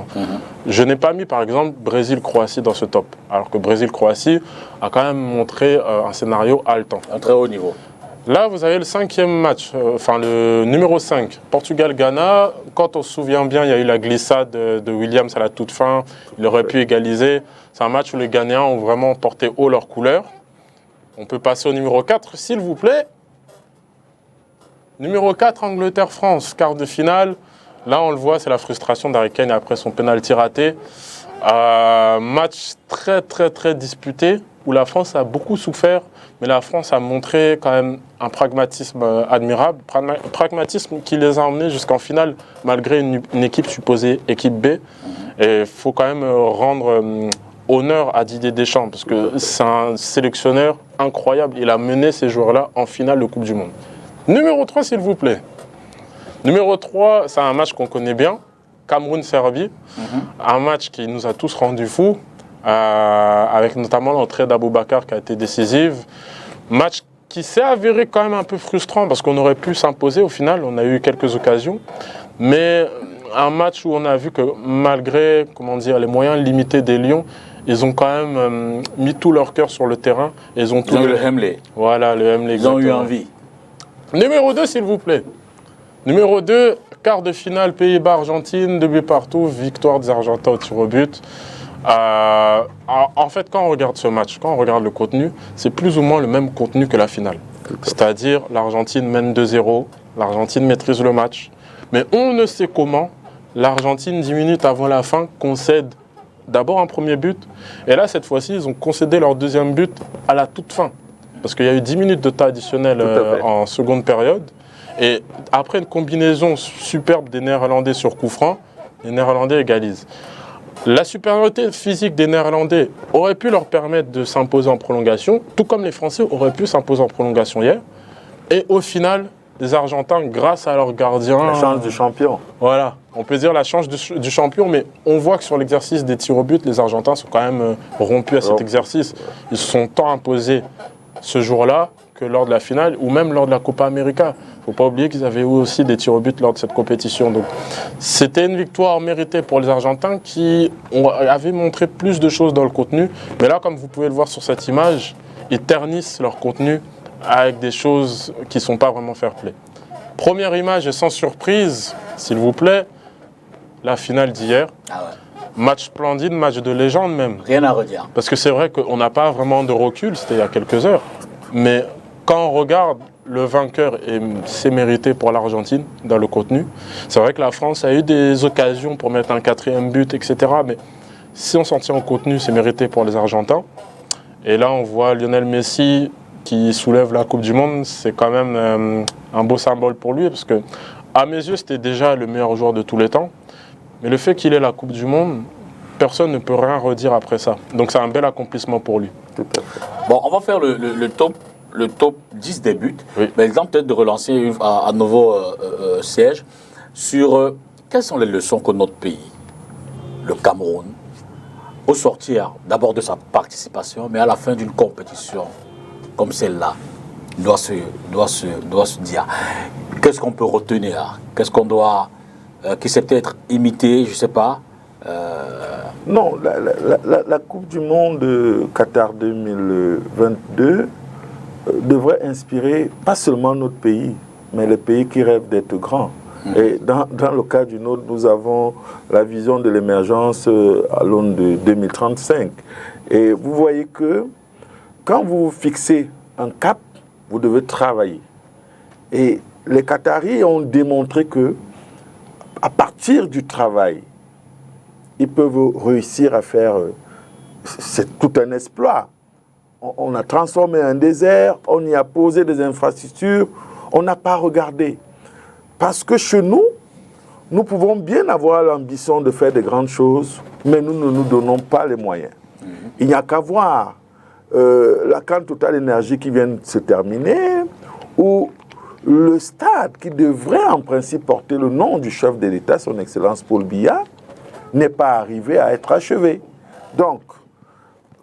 Speaker 1: Je n'ai pas mis par exemple Brésil-Croatie dans ce top, alors que Brésil-Croatie a quand même montré un scénario haletant.
Speaker 2: Un très haut niveau.
Speaker 1: Là, vous avez le 5e match, le numéro 5, Portugal-Ghana. Quand on se souvient bien, il y a eu la glissade de Williams à la toute fin. Il aurait pu égaliser. C'est un match où les Ghanéens ont vraiment porté haut leurs couleurs. On peut passer au numéro 4, s'il vous plaît. Numéro 4, Angleterre-France, quart de finale. Là, on le voit, c'est la frustration d'Harry Kane après son pénalty raté. Match très disputé, où la France a beaucoup souffert, mais la France a montré quand même un pragmatisme admirable, pragmatisme qui les a emmenés jusqu'en finale, malgré une équipe supposée équipe B. Et il faut quand même rendre honneur à Didier Deschamps, parce que c'est un sélectionneur incroyable. Il a mené ces joueurs-là en finale de Coupe du Monde. Numéro 3, s'il vous plaît. Numéro 3, c'est un match qu'on connaît bien, Cameroun-Serbie. Un match qui nous a tous rendus fous, avec notamment l'entrée d'Aboubacar qui a été décisive. Match qui s'est avéré quand même un peu frustrant parce qu'on aurait pu s'imposer au final, on a eu quelques occasions. Mais un match où on a vu que malgré les moyens limités des Lions, ils ont quand même mis tout leur cœur sur le terrain. Ils ont
Speaker 2: eu le Hemley.
Speaker 1: Voilà, le Hemley.
Speaker 2: Ils ont eu envie.
Speaker 1: Numéro 2, s'il vous plaît. Numéro 2, quart de finale, Pays-Bas-Argentine, 2 buts partout, victoire des Argentins au tir au but. En fait, quand on regarde ce match, quand on regarde le contenu, c'est plus ou moins le même contenu que la finale. C'est-à-dire, l'Argentine mène 2-0, l'Argentine maîtrise le match. Mais on ne sait comment, l'Argentine, 10 minutes avant la fin, concède d'abord un premier but. Et là, cette fois-ci, ils ont concédé leur deuxième but à la toute fin. Parce qu'il y a eu 10 minutes de temps additionnel en seconde période. Et après une combinaison superbe des Néerlandais sur coup franc, les Néerlandais égalisent. La supériorité physique des Néerlandais aurait pu leur permettre de s'imposer en prolongation, tout comme les Français auraient pu s'imposer en prolongation hier. Et au final, les Argentins, grâce à leur gardien...
Speaker 3: La chance du champion.
Speaker 1: Voilà, on peut dire la chance du champion, mais on voit que sur l'exercice des tirs au but, les Argentins sont quand même rompus à cet exercice. Ils se sont tant imposés ce jour-là que lors de la finale ou même lors de la Copa América. Il ne faut pas oublier qu'ils avaient eu aussi des tirs au but lors de cette compétition. Donc, c'était une victoire méritée pour les Argentins qui avaient montré plus de choses dans le contenu. Mais là, comme vous pouvez le voir sur cette image, ils ternissent leur contenu avec des choses qui ne sont pas vraiment fair-play. Première image et sans surprise, s'il vous plaît, la finale d'hier. Match splendide, match de légende même.
Speaker 2: Rien à redire.
Speaker 1: Parce que c'est vrai qu'on n'a pas vraiment de recul, c'était il y a quelques heures. Mais quand on regarde le vainqueur, et c'est mérité pour l'Argentine dans le contenu, c'est vrai que la France a eu des occasions pour mettre un 4e but, etc. Mais si on s'en tient au contenu, c'est mérité pour les Argentins. Et là, on voit Lionel Messi qui soulève la Coupe du Monde. C'est quand même un beau symbole pour lui, parce que à mes yeux, c'était déjà le meilleur joueur de tous les temps. Mais le fait qu'il ait la Coupe du Monde, personne ne peut rien redire après ça. Donc c'est un bel accomplissement pour lui.
Speaker 2: Bon, on va faire le top 10 des buts.
Speaker 1: Oui.
Speaker 2: Mais exemple peut-être de relancer à nouveau siège sur quelles sont les leçons que notre pays, le Cameroun, au sortir d'abord de sa participation, mais à la fin d'une compétition comme celle-là, doit se dire. Qu'est-ce qu'on peut retenir? Qu'est-ce qu'on doit... qui s'est peut-être imité, je ne sais pas.
Speaker 3: Non, la Coupe du Monde Qatar 2022 devrait inspirer pas seulement notre pays, mais les pays qui rêvent d'être grands. Et dans le cas du nôtre, nous avons la vision de l'émergence à l'aune de 2035. Et vous voyez que quand vous fixez un cap, vous devez travailler. Et les Qataris ont démontré que à partir du travail, ils peuvent réussir à faire... C'est tout un exploit. On a transformé un désert, on y a posé des infrastructures, on n'a pas regardé. Parce que chez nous, nous pouvons bien avoir l'ambition de faire de grandes choses, mais nous ne nous donnons pas les moyens. Il n'y a qu'à voir la CAN Total Énergie qui vient de se terminer, où le stade qui devrait en principe porter le nom du chef de l'État, son Excellence Paul Biya, n'est pas arrivé à être achevé. Donc,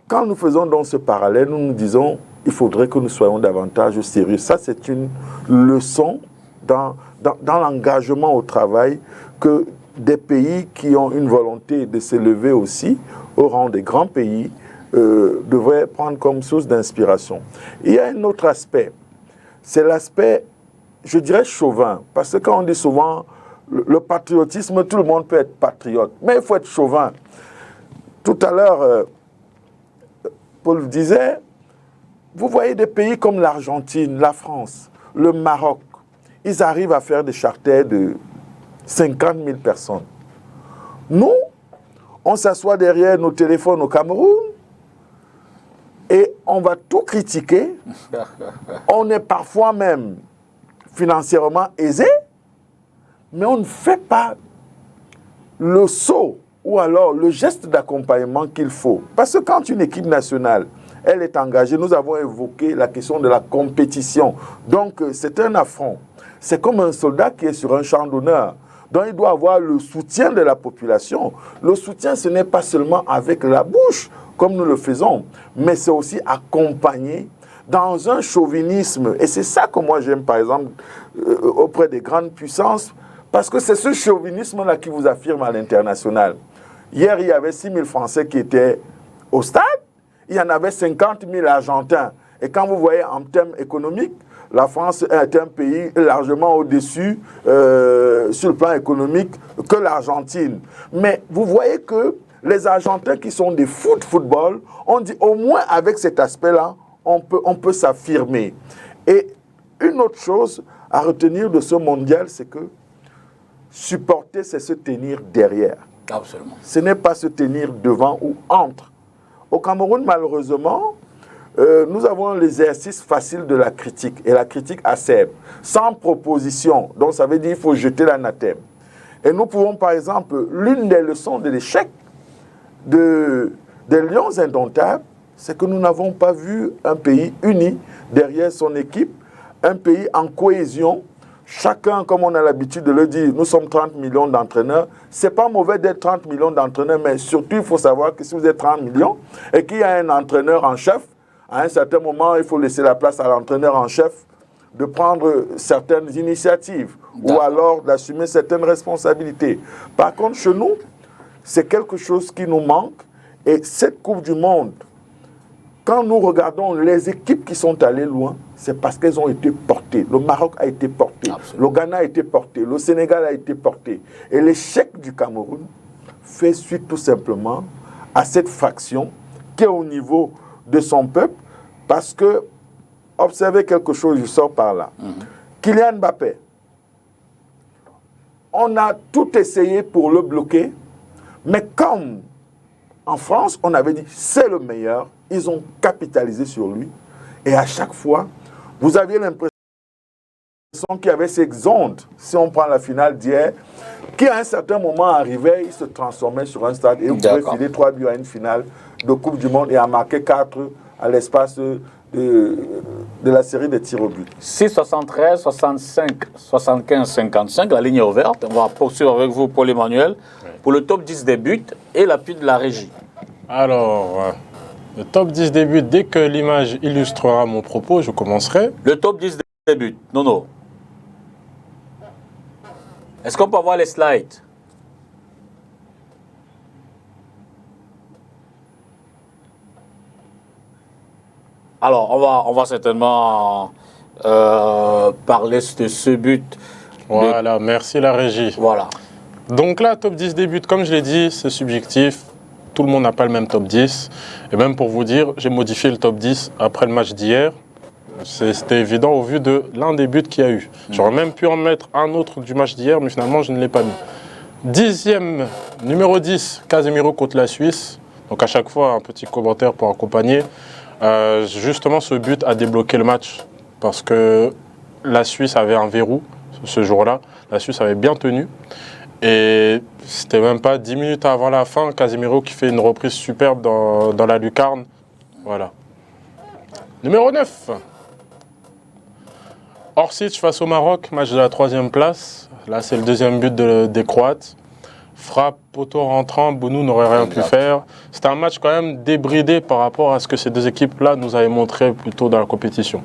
Speaker 3: quand nous faisons donc ce parallèle, nous nous disons il faudrait que nous soyons davantage sérieux. Ça, c'est une leçon dans l'engagement au travail que des pays qui ont une volonté de s'élever aussi au rang des grands pays devraient prendre comme source d'inspiration. Il y a un autre aspect, c'est l'aspect, je dirais, chauvin. Parce que quand on dit souvent le patriotisme, tout le monde peut être patriote, mais il faut être chauvin. Tout à l'heure, Paul disait, vous voyez des pays comme l'Argentine, la France, le Maroc, ils arrivent à faire des charters de 50 000 personnes. Nous, on s'assoit derrière nos téléphones au Cameroun et on va tout critiquer. On est parfois même financièrement aisé, mais on ne fait pas le saut ou alors le geste d'accompagnement qu'il faut. Parce que quand une équipe nationale, elle est engagée, nous avons évoqué la question de la compétition. Donc, c'est un affront. C'est comme un soldat qui est sur un champ d'honneur. Donc, il doit avoir le soutien de la population. Le soutien, ce n'est pas seulement avec la bouche, comme nous le faisons, mais c'est aussi accompagné dans un chauvinisme. Et c'est ça que moi j'aime, par exemple, auprès des grandes puissances, parce que c'est ce chauvinisme-là qui vous affirme à l'international. Hier, il y avait 6 000 Français qui étaient au stade. Il y en avait 50 000 Argentins. Et quand vous voyez en termes économiques, la France est un pays largement au-dessus sur le plan économique que l'Argentine. Mais vous voyez que les Argentins qui sont des football, on dit au moins avec cet aspect-là, on peut s'affirmer. Et une autre chose à retenir de ce mondial, c'est que supporter, c'est se tenir derrière.
Speaker 2: Absolument.
Speaker 3: Ce n'est pas se tenir devant ou entre. Au Cameroun, malheureusement, nous avons l'exercice facile de la critique, et la critique acerbe, sans proposition. Donc ça veut dire qu'il faut jeter l'anathème. Et nous pouvons, par exemple, l'une des leçons de l'échec des Lions indomptables, c'est que nous n'avons pas vu un pays uni derrière son équipe, un pays en cohésion. Chacun, comme on a l'habitude de le dire, nous sommes 30 millions d'entraîneurs. Ce n'est pas mauvais d'être 30 millions d'entraîneurs, mais surtout, il faut savoir que si vous êtes 30 millions et qu'il y a un entraîneur en chef, à un certain moment, il faut laisser la place à l'entraîneur en chef de prendre certaines initiatives ou alors d'assumer certaines responsabilités. Par contre, chez nous, c'est quelque chose qui nous manque. Et cette Coupe du Monde, quand nous regardons les équipes qui sont allées loin, c'est parce qu'elles ont été portées. Le Maroc a été porté, le Ghana a été porté, le Sénégal a été porté. Et l'échec du Cameroun fait suite tout simplement à cette fraction qui est au niveau de son peuple, parce que, observez quelque chose, je sors par là. Kylian Mbappé, on a tout essayé pour le bloquer, mais comme en France, on avait dit c'est le meilleur, ils ont capitalisé sur lui, et à chaque fois, vous aviez l'impression qu'il y avait ces ondes, si on prend la finale d'hier, qui à un certain moment arrivait, il se transformait sur un stade, et vous pouvez filer 3 buts à une finale de Coupe du Monde et en marquer 4 à l'espace de la série des tirs au but.
Speaker 2: 6, 73, 65, 75, 55, la ligne est ouverte. On va poursuivre avec vous, Paul-Emmanuel, pour le top 10 des buts et l'appui de la régie.
Speaker 1: Alors, le top 10 des buts, dès que l'image illustrera mon propos, je commencerai.
Speaker 2: Le top 10 des buts, Nono. Est-ce qu'on peut avoir les slides? Alors, on va certainement parler de ce but.
Speaker 1: Voilà, merci la régie.
Speaker 2: Voilà.
Speaker 1: Donc là, top 10 des buts, comme je l'ai dit, c'est subjectif. Tout le monde n'a pas le même top 10. Et même pour vous dire, j'ai modifié le top 10 après le match d'hier. C'était évident au vu de l'un des buts qu'il y a eu. J'aurais même pu en mettre un autre du match d'hier, mais finalement, je ne l'ai pas mis. Numéro 10, Casemiro contre la Suisse. Donc à chaque fois, un petit commentaire pour accompagner. Justement, ce but a débloqué le match parce que la Suisse avait un verrou ce jour-là. La Suisse avait bien tenu. Et c'était même pas 10 minutes avant la fin, Casemiro qui fait une reprise superbe dans la lucarne. Voilà. Numéro 9. Orsic face au Maroc, match de la 3e place. Là, c'est le deuxième but des Croates. Frappe, poteau rentrant, Bounou n'aurait rien pu faire. C'était un match quand même débridé par rapport à ce que ces deux équipes-là nous avaient montré plus tôt dans la compétition.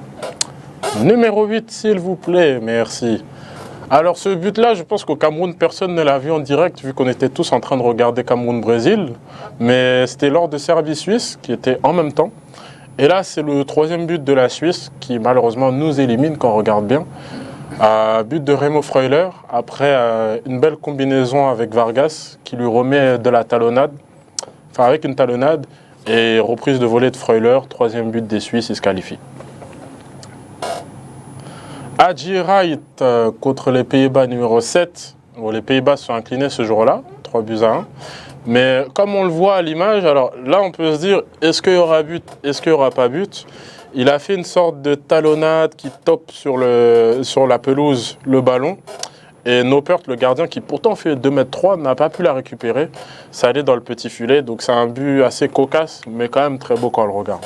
Speaker 1: Numéro 8, s'il vous plaît, merci. Alors ce but-là, je pense qu'au Cameroun, personne ne l'a vu en direct, vu qu'on était tous en train de regarder Cameroun-Brésil. Mais c'était lors de Serbie-Suisse, qui était en même temps. Et là, c'est le 3e but de la Suisse, qui malheureusement nous élimine quand on regarde bien. But de Remo Freuler, après une belle combinaison avec Vargas, qui lui remet de la talonnade, enfin avec une talonnade. Et reprise de volée de Freuler, 3e but des Suisses, il se qualifie. Haji Wright contre les Pays-Bas numéro 7. Bon, les Pays-Bas se sont inclinés ce jour-là, 3-1. Mais comme on le voit à l'image, alors là on peut se dire, est-ce qu'il y aura but, est-ce qu'il n'y aura pas but? Il a fait une sorte de talonnade qui tope sur la pelouse le ballon. Et Noppert, le gardien qui pourtant fait 2,3 m, n'a pas pu la récupérer. Ça allait dans le petit filet, donc c'est un but assez cocasse, mais quand même très beau quand on le regarde.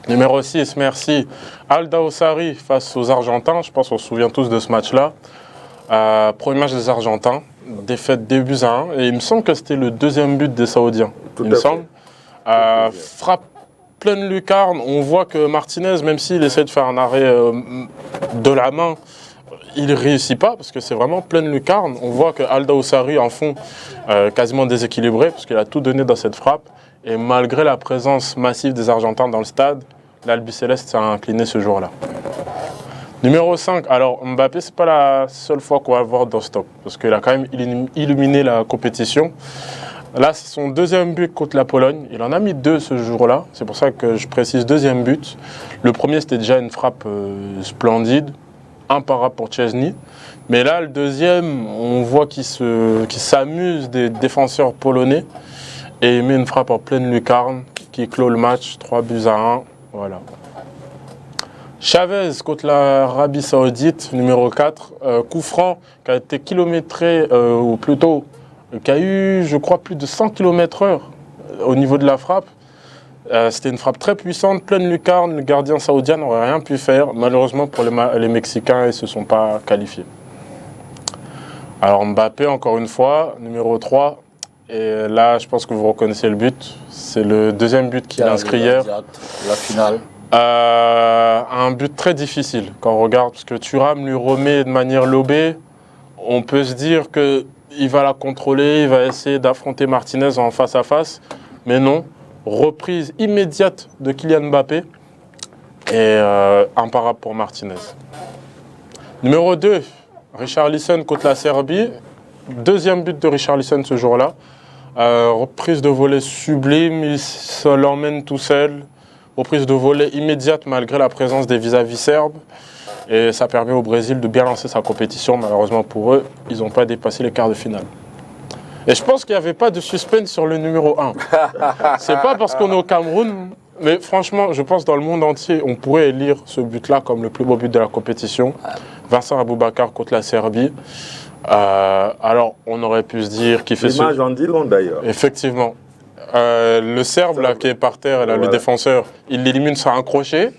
Speaker 1: Numéro 6, merci. Alda Ossari face aux Argentins. Je pense qu'on se souvient tous de ce match-là. Premier match des Argentins, défaite 2-1. Et il me semble que c'était le 2e but des Saoudiens. Il me semble. Frappe pleine lucarne. On voit que Martinez, même s'il essaie de faire un arrêt de la main, il ne réussit pas parce que c'est vraiment pleine lucarne. On voit que Alda Ossari en fond quasiment déséquilibré parce qu'il a tout donné dans cette frappe. Et malgré la présence massive des Argentins dans le stade, l'Albiceleste s'est incliné ce jour-là. Numéro 5, alors Mbappé, c'est pas la seule fois qu'on va le voir dans ce top, parce qu'il a quand même illuminé la compétition. Là, c'est son 2e but contre la Pologne. Il en a mis 2 ce jour-là, c'est pour ça que je précise 2e but. Le premier, c'était déjà une frappe splendide, imparable pour Szczęsny. Mais là, le 2e, on voit qu'il s'amuse des défenseurs polonais. Et il met une frappe en pleine lucarne qui clôt le match, 3-1. Voilà. Chavez contre l'Arabie Saoudite, numéro 4. Coup franc qui a été kilométré, ou plutôt qui a eu, je crois, plus de 100 km/h au niveau de la frappe. C'était une frappe très puissante, pleine lucarne. Le gardien saoudien n'aurait rien pu faire. Malheureusement pour les Mexicains, ils ne se sont pas qualifiés. Alors Mbappé, encore une fois, numéro 3. Et là, je pense que vous reconnaissez le but. C'est le 2e but qu'il a inscrit hier.
Speaker 2: La finale.
Speaker 1: Un but très difficile quand on regarde, parce que Thuram lui remet de manière lobée. On peut se dire qu'il va la contrôler, il va essayer d'affronter Martinez en face à face. Mais non, reprise immédiate de Kylian Mbappé et imparable pour Martinez. Numéro 2, Richarlison contre la Serbie. 2e but de Richarlison ce jour-là. Reprise de volée sublime, il se l'emmène tout seul. Reprise de volée immédiate malgré la présence des vis-à-vis serbes. Et ça permet au Brésil de bien lancer sa compétition. Malheureusement pour eux, ils n'ont pas dépassé les quarts de finale. Et je pense qu'il n'y avait pas de suspense sur le numéro 1. C'est pas parce qu'on est au Cameroun, mais franchement, je pense dans le monde entier, on pourrait élire ce but-là comme le plus beau but de la compétition. Vincent Aboubakar contre la Serbie. Alors, on aurait pu se dire qu'il fait
Speaker 3: l'image en dit long d'ailleurs.
Speaker 1: Effectivement. Le Serbe, là, qui est par terre, là, le défenseur, il l'élimine sur un crochet.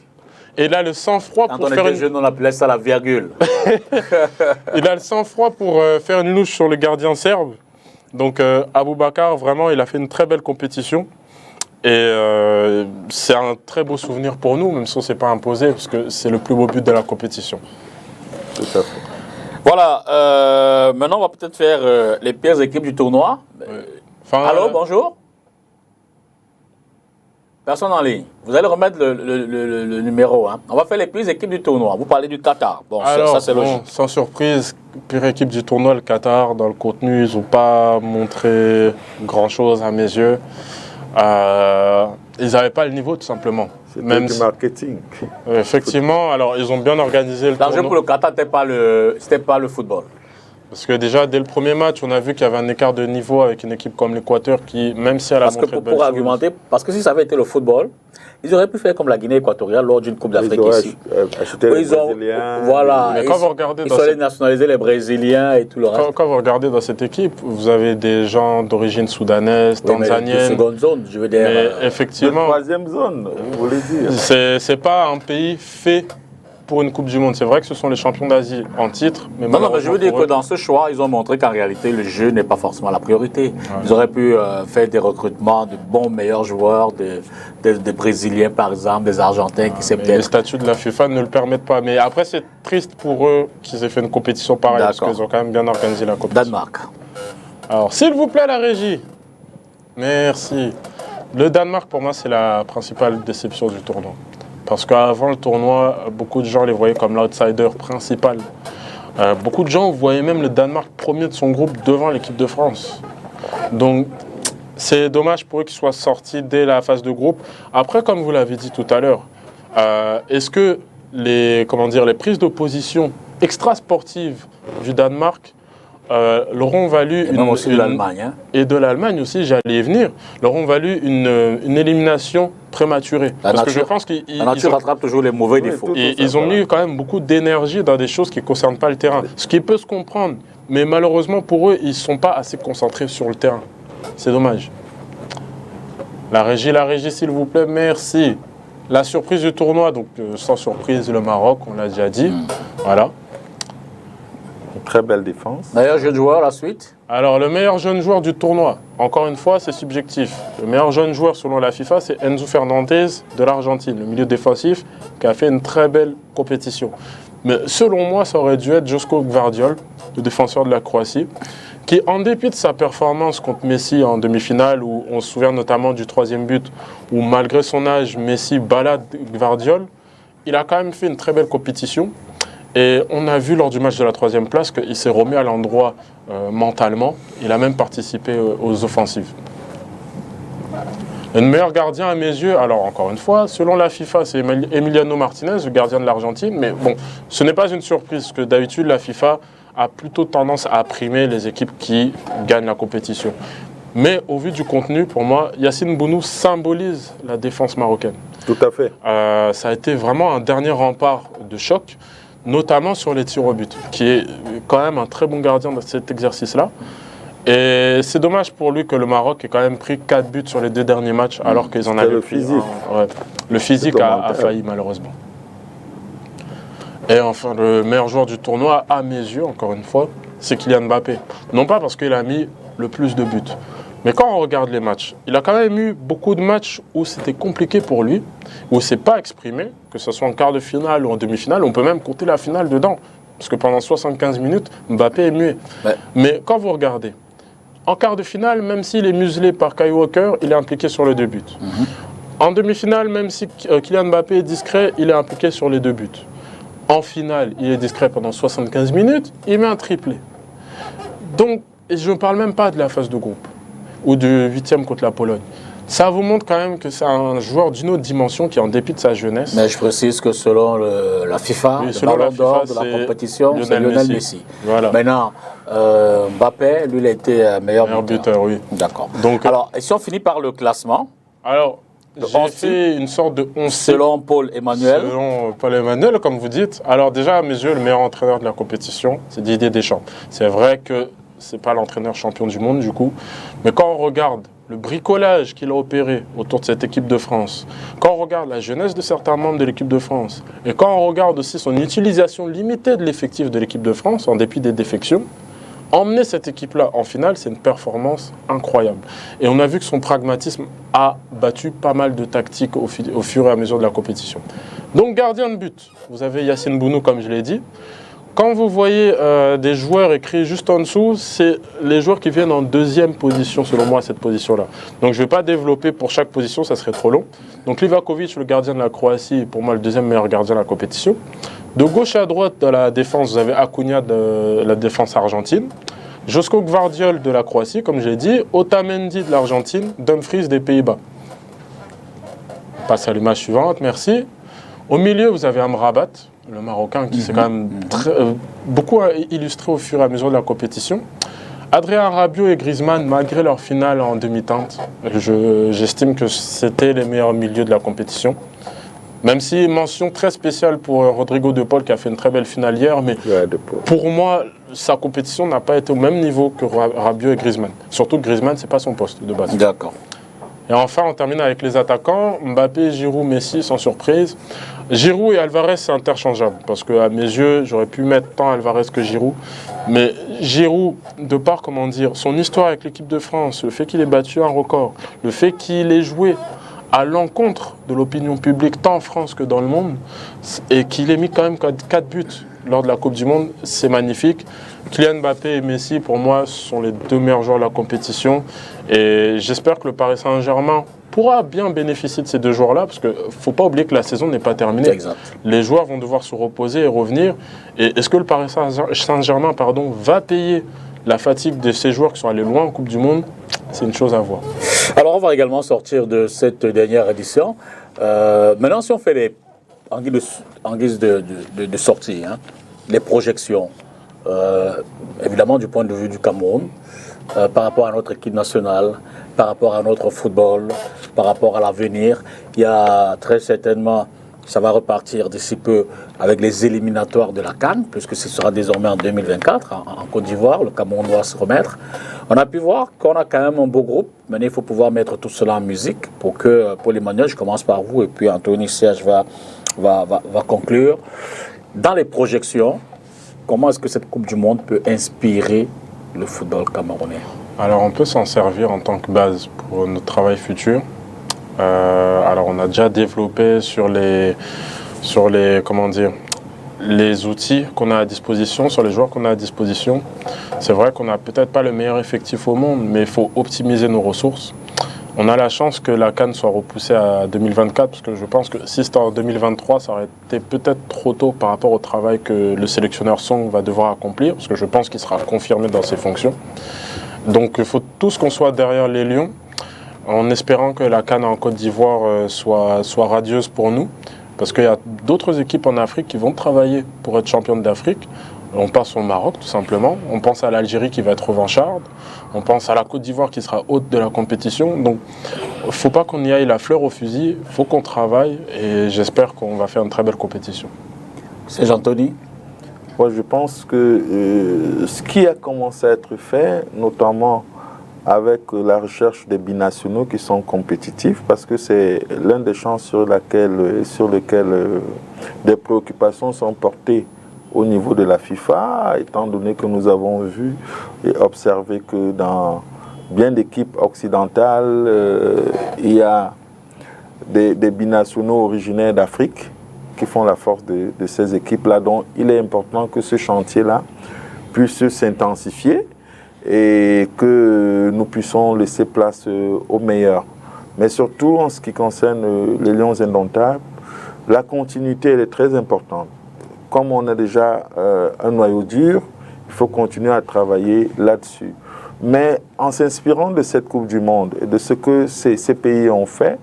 Speaker 1: Et il a le sang-froid pour faire
Speaker 2: jeune, on appelait ça la virgule.
Speaker 1: Il a le sang-froid pour faire une louche sur le gardien serbe. Donc, Aboubakar, vraiment, il a fait une très belle compétition. Et c'est un très beau souvenir pour nous, même si on ne s'est pas imposé, parce que c'est le plus beau but de la compétition.
Speaker 3: Tout à fait.
Speaker 2: Voilà, maintenant on va peut-être faire les pires équipes du tournoi. Allô, bonjour. Personne en ligne. Vous allez remettre le numéro. Hein. On va faire les pires équipes du tournoi. Vous parlez du Qatar. Bon, alors, ça c'est logique.
Speaker 1: Sans surprise, pire équipe du tournoi, le Qatar. Dans le contenu, ils n'ont pas montré grand-chose à mes yeux. Ils n'avaient pas le niveau, tout simplement.
Speaker 3: C'était du marketing.
Speaker 1: Effectivement, alors ils ont bien organisé le tournoi.
Speaker 2: L'enjeu pour le Qatar, c'était pas le football.
Speaker 1: Parce que déjà, dès le premier match, on a vu qu'il y avait un écart de niveau avec une équipe comme l'Équateur qui, même si elle a montré de belles choses...
Speaker 2: Argumenter, parce que si ça avait été le football, ils auraient pu faire comme la Guinée équatoriale lors d'une Coupe d'Afrique ici.
Speaker 3: Ils ont
Speaker 2: voilà,
Speaker 1: mais quand vous regardez
Speaker 2: ils sont allés nationaliser les Brésiliens et tout le reste.
Speaker 1: Quand vous regardez dans cette équipe, vous avez des gens d'origine soudanaise, tanzanienne.
Speaker 2: Seconde zone, je veux dire.
Speaker 1: Mais effectivement,
Speaker 3: troisième zone, vous voulez dire.
Speaker 1: C'est pas un pays fait pour une Coupe du Monde. C'est vrai que ce sont les champions d'Asie en titre. Mais
Speaker 2: non, mais je veux dire que dans ce choix, ils ont montré qu'en réalité, le jeu n'est pas forcément la priorité. Ouais. Ils auraient pu faire des recrutements de bons, meilleurs joueurs, des Brésiliens par exemple, des Argentins qui peut-être...
Speaker 1: Les statuts de la FIFA ne le permettent pas. Mais après, c'est triste pour eux qu'ils aient fait une compétition pareille, parce qu'ils ont quand même bien organisé la compétition.
Speaker 2: Danemark.
Speaker 1: Alors, s'il vous plaît, la régie. Merci. Le Danemark, pour moi, c'est la principale déception du tournoi. Parce qu'avant le tournoi, beaucoup de gens les voyaient comme l'outsider principal. Beaucoup de gens voyaient même le Danemark premier de son groupe devant l'équipe de France. Donc, C'est dommage pour eux qu'ils soient sortis dès la phase de groupe. Après, comme vous l'avez dit tout à l'heure, est-ce que les prises d'opposition extra-sportives du Danemark leur ont valu
Speaker 2: de l'Allemagne. Hein.
Speaker 1: Et de l'Allemagne aussi, j'allais y venir, leur ont valu une élimination prématurée. Parce que je pense
Speaker 2: la nature rattrape toujours les mauvais défauts.
Speaker 1: Ils ont mis quand même beaucoup d'énergie dans des choses qui ne concernent pas le terrain. Ce qui peut se comprendre, mais malheureusement pour eux, ils ne sont pas assez concentrés sur le terrain. C'est dommage. La régie, s'il vous plaît, merci. La surprise du tournoi, donc sans surprise, le Maroc, on l'a déjà dit. Voilà.
Speaker 3: Une très belle défense.
Speaker 2: Meilleur jeune joueur, la suite?
Speaker 1: Alors, le meilleur jeune joueur du tournoi, encore une fois, c'est subjectif. Le meilleur jeune joueur, selon la FIFA, c'est Enzo Fernandez de l'Argentine, le milieu défensif, qui a fait une très belle compétition. Mais selon moi, ça aurait dû être Josko Gvardiol, le défenseur de la Croatie, qui, en dépit de sa performance contre Messi en demi-finale, où on se souvient notamment du 3e but, où malgré son âge, Messi balade Gvardiol, il a quand même fait une très belle compétition. Et on a vu lors du match de la 3e place qu'il s'est remis à l'endroit mentalement. Il a même participé aux offensives. Le meilleur gardien à mes yeux, alors encore une fois, selon la FIFA, c'est Emiliano Martinez, le gardien de l'Argentine. Mais bon, ce n'est pas une surprise, parce que d'habitude, la FIFA a plutôt tendance à primer les équipes qui gagnent la compétition. Mais au vu du contenu, pour moi, Yacine Bounou symbolise la défense marocaine.
Speaker 3: Tout à fait.
Speaker 1: Ça a été vraiment un dernier rempart de choc, notamment sur les tirs au but, qui est quand même un très bon gardien de cet exercice-là. Et c'est dommage pour lui que le Maroc ait quand même pris 4 buts sur les 2 derniers matchs, alors qu'ils en avaient pris. Le physique a failli, malheureusement. Et enfin, le meilleur joueur du tournoi, à mes yeux, encore une fois, c'est Kylian Mbappé. Non pas parce qu'il a mis le plus de buts, mais quand on regarde les matchs, il a quand même eu beaucoup de matchs où c'était compliqué pour lui, où il ne s'est pas exprimé, que ce soit en quart de finale ou en demi-finale. On peut même compter la finale dedans, parce que pendant 75 minutes, Mbappé est muet. Ouais. Mais quand vous regardez, en quart de finale, même s'il est muselé par Kyle Walker, il est impliqué sur les 2 buts. En demi-finale, même si Kylian Mbappé est discret, il est impliqué sur les 2 buts. En finale, il est discret pendant 75 minutes, il met un triplé. Donc, je ne parle même pas de la phase de groupe ou du 8e contre la Pologne. Ça vous montre quand même que c'est un joueur d'une autre dimension qui, en dépit de sa jeunesse...
Speaker 2: Mais je précise que selon la FIFA, le ballon d'or de la compétition, c'est Lionel Messi.
Speaker 1: Voilà.
Speaker 2: Maintenant, Mbappé, lui, il a été meilleur buteur.
Speaker 1: Oui.
Speaker 2: D'accord. Alors, et si on finit par le classement?
Speaker 1: Alors, j'ai fait une sorte de 11.
Speaker 2: Selon Paul Emmanuel.
Speaker 1: Selon Paul Emmanuel, comme vous dites. Alors déjà, à mes yeux, le meilleur entraîneur de la compétition, c'est Didier Deschamps. C'est vrai que ce n'est pas l'entraîneur champion du monde, du coup. Mais quand on regarde le bricolage qu'il a opéré autour de cette équipe de France, quand on regarde la jeunesse de certains membres de l'équipe de France, et quand on regarde aussi son utilisation limitée de l'effectif de l'équipe de France, en dépit des défections, emmener cette équipe-là en finale, c'est une performance incroyable. Et on a vu que son pragmatisme a battu pas mal de tactiques au fur et à mesure de la compétition. Donc, gardien de but, vous avez Yacine Bounou, comme je l'ai dit. Quand vous voyez des joueurs écrits juste en dessous, c'est les joueurs qui viennent en 2e position, selon moi, à cette position-là. Donc, je ne vais pas développer pour chaque position, ça serait trop long. Donc, Livakovic, le gardien de la Croatie, pour moi, le 2e meilleur gardien de la compétition. De gauche à droite de la défense, vous avez Acuna de la défense argentine, Josko Gvardiol de la Croatie, comme j'ai dit, Otamendi de l'Argentine, Dumfries des Pays-Bas. On passe à l'image suivante, merci. Au milieu, vous avez Amrabat, le Marocain, qui s'est quand même beaucoup illustré au fur et à mesure de la compétition. Adrien Rabiot et Griezmann, malgré leur finale en demi-teinte, j'estime que c'était les meilleurs milieux de la compétition. Même si, mention très spéciale pour Rodrigo De Paul qui a fait une très belle finale hier, mais pour moi, sa compétition n'a pas été au même niveau que Rabiot et Griezmann. Surtout que Griezmann, ce n'est pas son poste de base.
Speaker 2: D'accord.
Speaker 1: Et enfin, on termine avec les attaquants. Mbappé, Giroud, Messi, sans surprise. Giroud et Alvarez, c'est interchangeable. Parce qu'à mes yeux, j'aurais pu mettre tant Alvarez que Giroud. Mais Giroud, de par, comment dire, son histoire avec l'équipe de France, le fait qu'il ait battu un record, le fait qu'il ait joué à l'encontre de l'opinion publique, tant en France que dans le monde, et qu'il ait mis quand même 4 buts lors de la Coupe du Monde, c'est magnifique. Kylian Mbappé et Messi, pour moi, sont les 2 meilleurs joueurs de la compétition. Et j'espère que le Paris Saint-Germain pourra bien bénéficier de ces 2 joueurs-là, parce qu'il ne faut pas oublier que la saison n'est pas terminée.
Speaker 2: Exact.
Speaker 1: Les joueurs vont devoir se reposer et revenir. Et est-ce que le Paris Saint-Germain va payer la fatigue de ces joueurs qui sont allés loin en Coupe du Monde? c'est une chose à voir.
Speaker 2: Alors, on va également sortir de cette dernière édition. Maintenant, si on fait en guise de sortie, hein, les projections, évidemment du point de vue du Cameroun, par rapport à notre équipe nationale, par rapport à notre football, par rapport à l'avenir, il y a très certainement, ça va repartir d'ici peu avec les éliminatoires de la CAN, puisque ce sera désormais en 2024 en Côte d'Ivoire, le Cameroun doit se remettre. On a pu voir qu'on a quand même un beau groupe. Maintenant, il faut pouvoir mettre tout cela en musique pour que Paul Emmanuel, je commence par vous, et puis Anthony Serge va conclure. Dans les projections, comment est-ce que cette Coupe du Monde peut inspirer le football camerounais?
Speaker 1: Alors, on peut s'en servir en tant que base pour notre travail futur. Alors, on a déjà développé sur les comment dire, les outils qu'on a à disposition, sur les joueurs qu'on a à disposition. C'est vrai qu'on n'a peut-être pas le meilleur effectif au monde, mais il faut optimiser nos ressources. On a la chance que la CAN soit repoussée à 2024, parce que je pense que si c'était en 2023, ça aurait été peut-être trop tôt par rapport au travail que le sélectionneur Song va devoir accomplir, parce que je pense qu'il sera confirmé dans ses fonctions. Donc il faut tous qu'on soit derrière les Lions, en espérant que la CAN en Côte d'Ivoire soit radieuse pour nous, parce qu'il y a d'autres équipes en Afrique qui vont travailler pour être championnes d'Afrique. On pense au Maroc, tout simplement. On pense à l'Algérie qui va être revancharde. On pense à la Côte d'Ivoire qui sera haute de la compétition. Donc, il ne faut pas qu'on y aille la fleur au fusil. Il faut qu'on travaille et j'espère qu'on va faire une très belle compétition.
Speaker 2: C'est Jean-Tony.
Speaker 3: Moi, je pense que ce qui a commencé à être fait, notamment avec la recherche des binationaux qui sont compétitifs, parce que c'est l'un des champs sur lequel des préoccupations sont portées au niveau de la FIFA, étant donné que nous avons vu et observé que dans bien d'équipes occidentales, il y a des binationaux originaires d'Afrique qui font la force de ces équipes-là. Donc il est important que ce chantier-là puisse s'intensifier et que nous puissions laisser place aux meilleurs. Mais surtout en ce qui concerne les Lions indomptables, la continuité elle est très importante. Comme on a déjà un noyau dur, il faut continuer à travailler là-dessus. Mais en s'inspirant de cette Coupe du Monde et de ce que ces pays ont fait,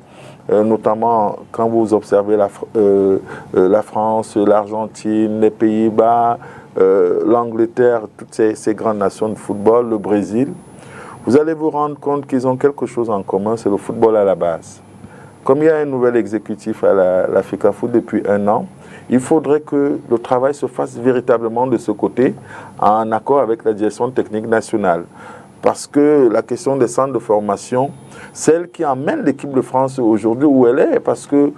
Speaker 3: notamment quand vous observez la France, l'Argentine, les Pays-Bas, l'Angleterre, toutes ces grandes nations de football, le Brésil, vous allez vous rendre compte qu'ils ont quelque chose en commun, c'est le football à la base. Comme il y a un nouvel exécutif à l'Africa Foot depuis 1 an, il faudrait que le travail se fasse véritablement de ce côté, en accord avec la direction technique nationale. Parce que la question des centres de formation, celle qui emmène l'équipe de France aujourd'hui où elle est, parce que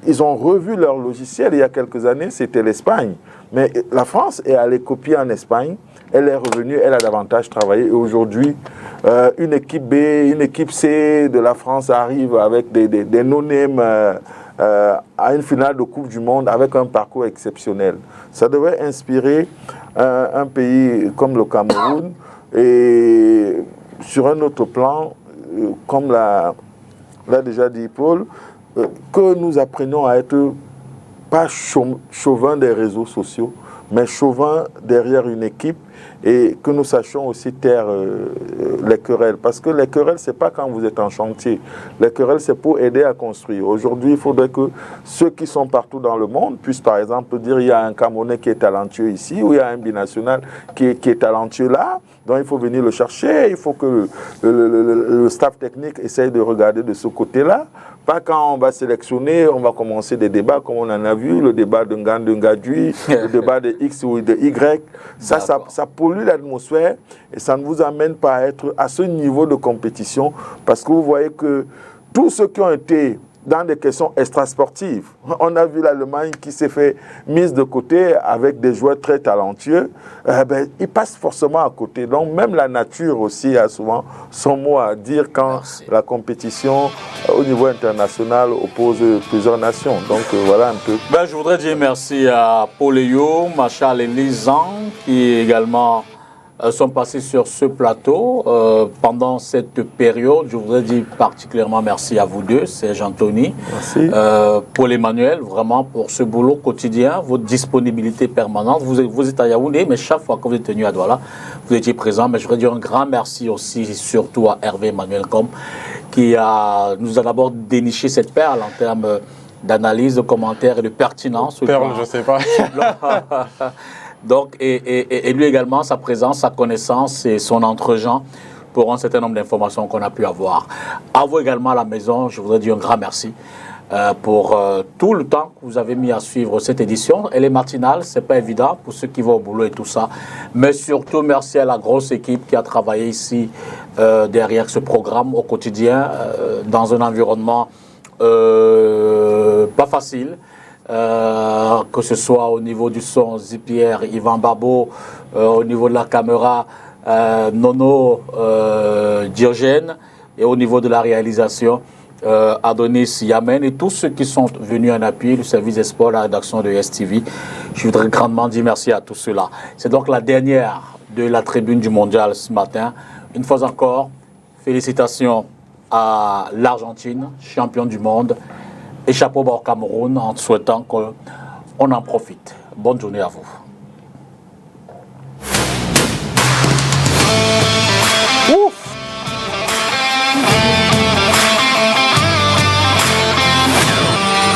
Speaker 3: ils ont revu leur logiciel il y a quelques années, c'était l'Espagne. Mais la France est allée copier en Espagne, elle est revenue, elle a davantage travaillé. Et aujourd'hui, une équipe B, une équipe C de la France arrive avec des no-names à une finale de Coupe du Monde avec un parcours exceptionnel. Ça devrait inspirer un pays comme le Cameroun. Et sur un autre plan, comme l'a déjà dit Paul, que nous apprenions à être pas chauvins des réseaux sociaux, mais chauvins derrière une équipe et que nous sachions aussi taire les querelles. Parce que les querelles, ce n'est pas quand vous êtes en chantier. Les querelles, c'est pour aider à construire. Aujourd'hui, il faudrait que ceux qui sont partout dans le monde puissent, par exemple, dire il y a un Camerounais qui est talentueux ici ou il y a un binational qui est talentueux là. Donc, il faut venir le chercher. Il faut que le staff technique essaye de regarder de ce côté-là. Pas quand on va sélectionner, on va commencer des débats comme on en a vu, le débat de Ngadui, le débat de X ou de Y. Ça pollue l'atmosphère et ça ne vous amène pas à être à ce niveau de compétition parce que vous voyez que tous ceux qui ont été dans des questions extrasportives, on a vu l'Allemagne qui s'est fait mise de côté avec des joueurs très talentueux, ils passent forcément à côté. Donc même la nature aussi a souvent son mot à dire quand la compétition au niveau international oppose plusieurs nations. Donc voilà un peu.
Speaker 2: Je voudrais dire merci à Paul Eyo, Machal Elizan, qui est également sont passés sur ce plateau pendant cette période. Je voudrais dire particulièrement merci à vous deux, Serge Anthony, Paul-Emmanuel, vraiment pour ce boulot quotidien, votre disponibilité permanente. Vous êtes à Yaoundé, mais chaque fois que vous êtes tenu à Douala, vous étiez présent. Mais je voudrais dire un grand merci aussi, surtout à Hervé Emmanuel Com, qui nous a d'abord déniché cette perle en termes d'analyse, de commentaires et de pertinence.
Speaker 1: Perle, je ne sais pas.
Speaker 2: Donc, et lui également, sa présence, sa connaissance et son entre-gens pour un certain nombre d'informations qu'on a pu avoir. À vous également à la maison, je voudrais dire un grand merci pour tout le temps que vous avez mis à suivre cette édition. Elle est matinale, c'est pas évident pour ceux qui vont au boulot et tout ça. Mais surtout, merci à la grosse équipe qui a travaillé ici derrière ce programme au quotidien, dans un environnement pas facile. Que ce soit au niveau du son, Zipierre, Yvan Babo, au niveau de la caméra, Nono, Diogène, et au niveau de la réalisation, Adonis Yamen, et tous ceux qui sont venus en appui, le service des sports, la rédaction de STV. Je voudrais grandement dire merci à tous ceux-là. C'est donc la dernière de la tribune du mondial ce matin. Une fois encore, félicitations à l'Argentine, champion du monde, et chapeau bas au Cameroun en souhaitant qu'on en profite. Bonne journée à vous. Ouf!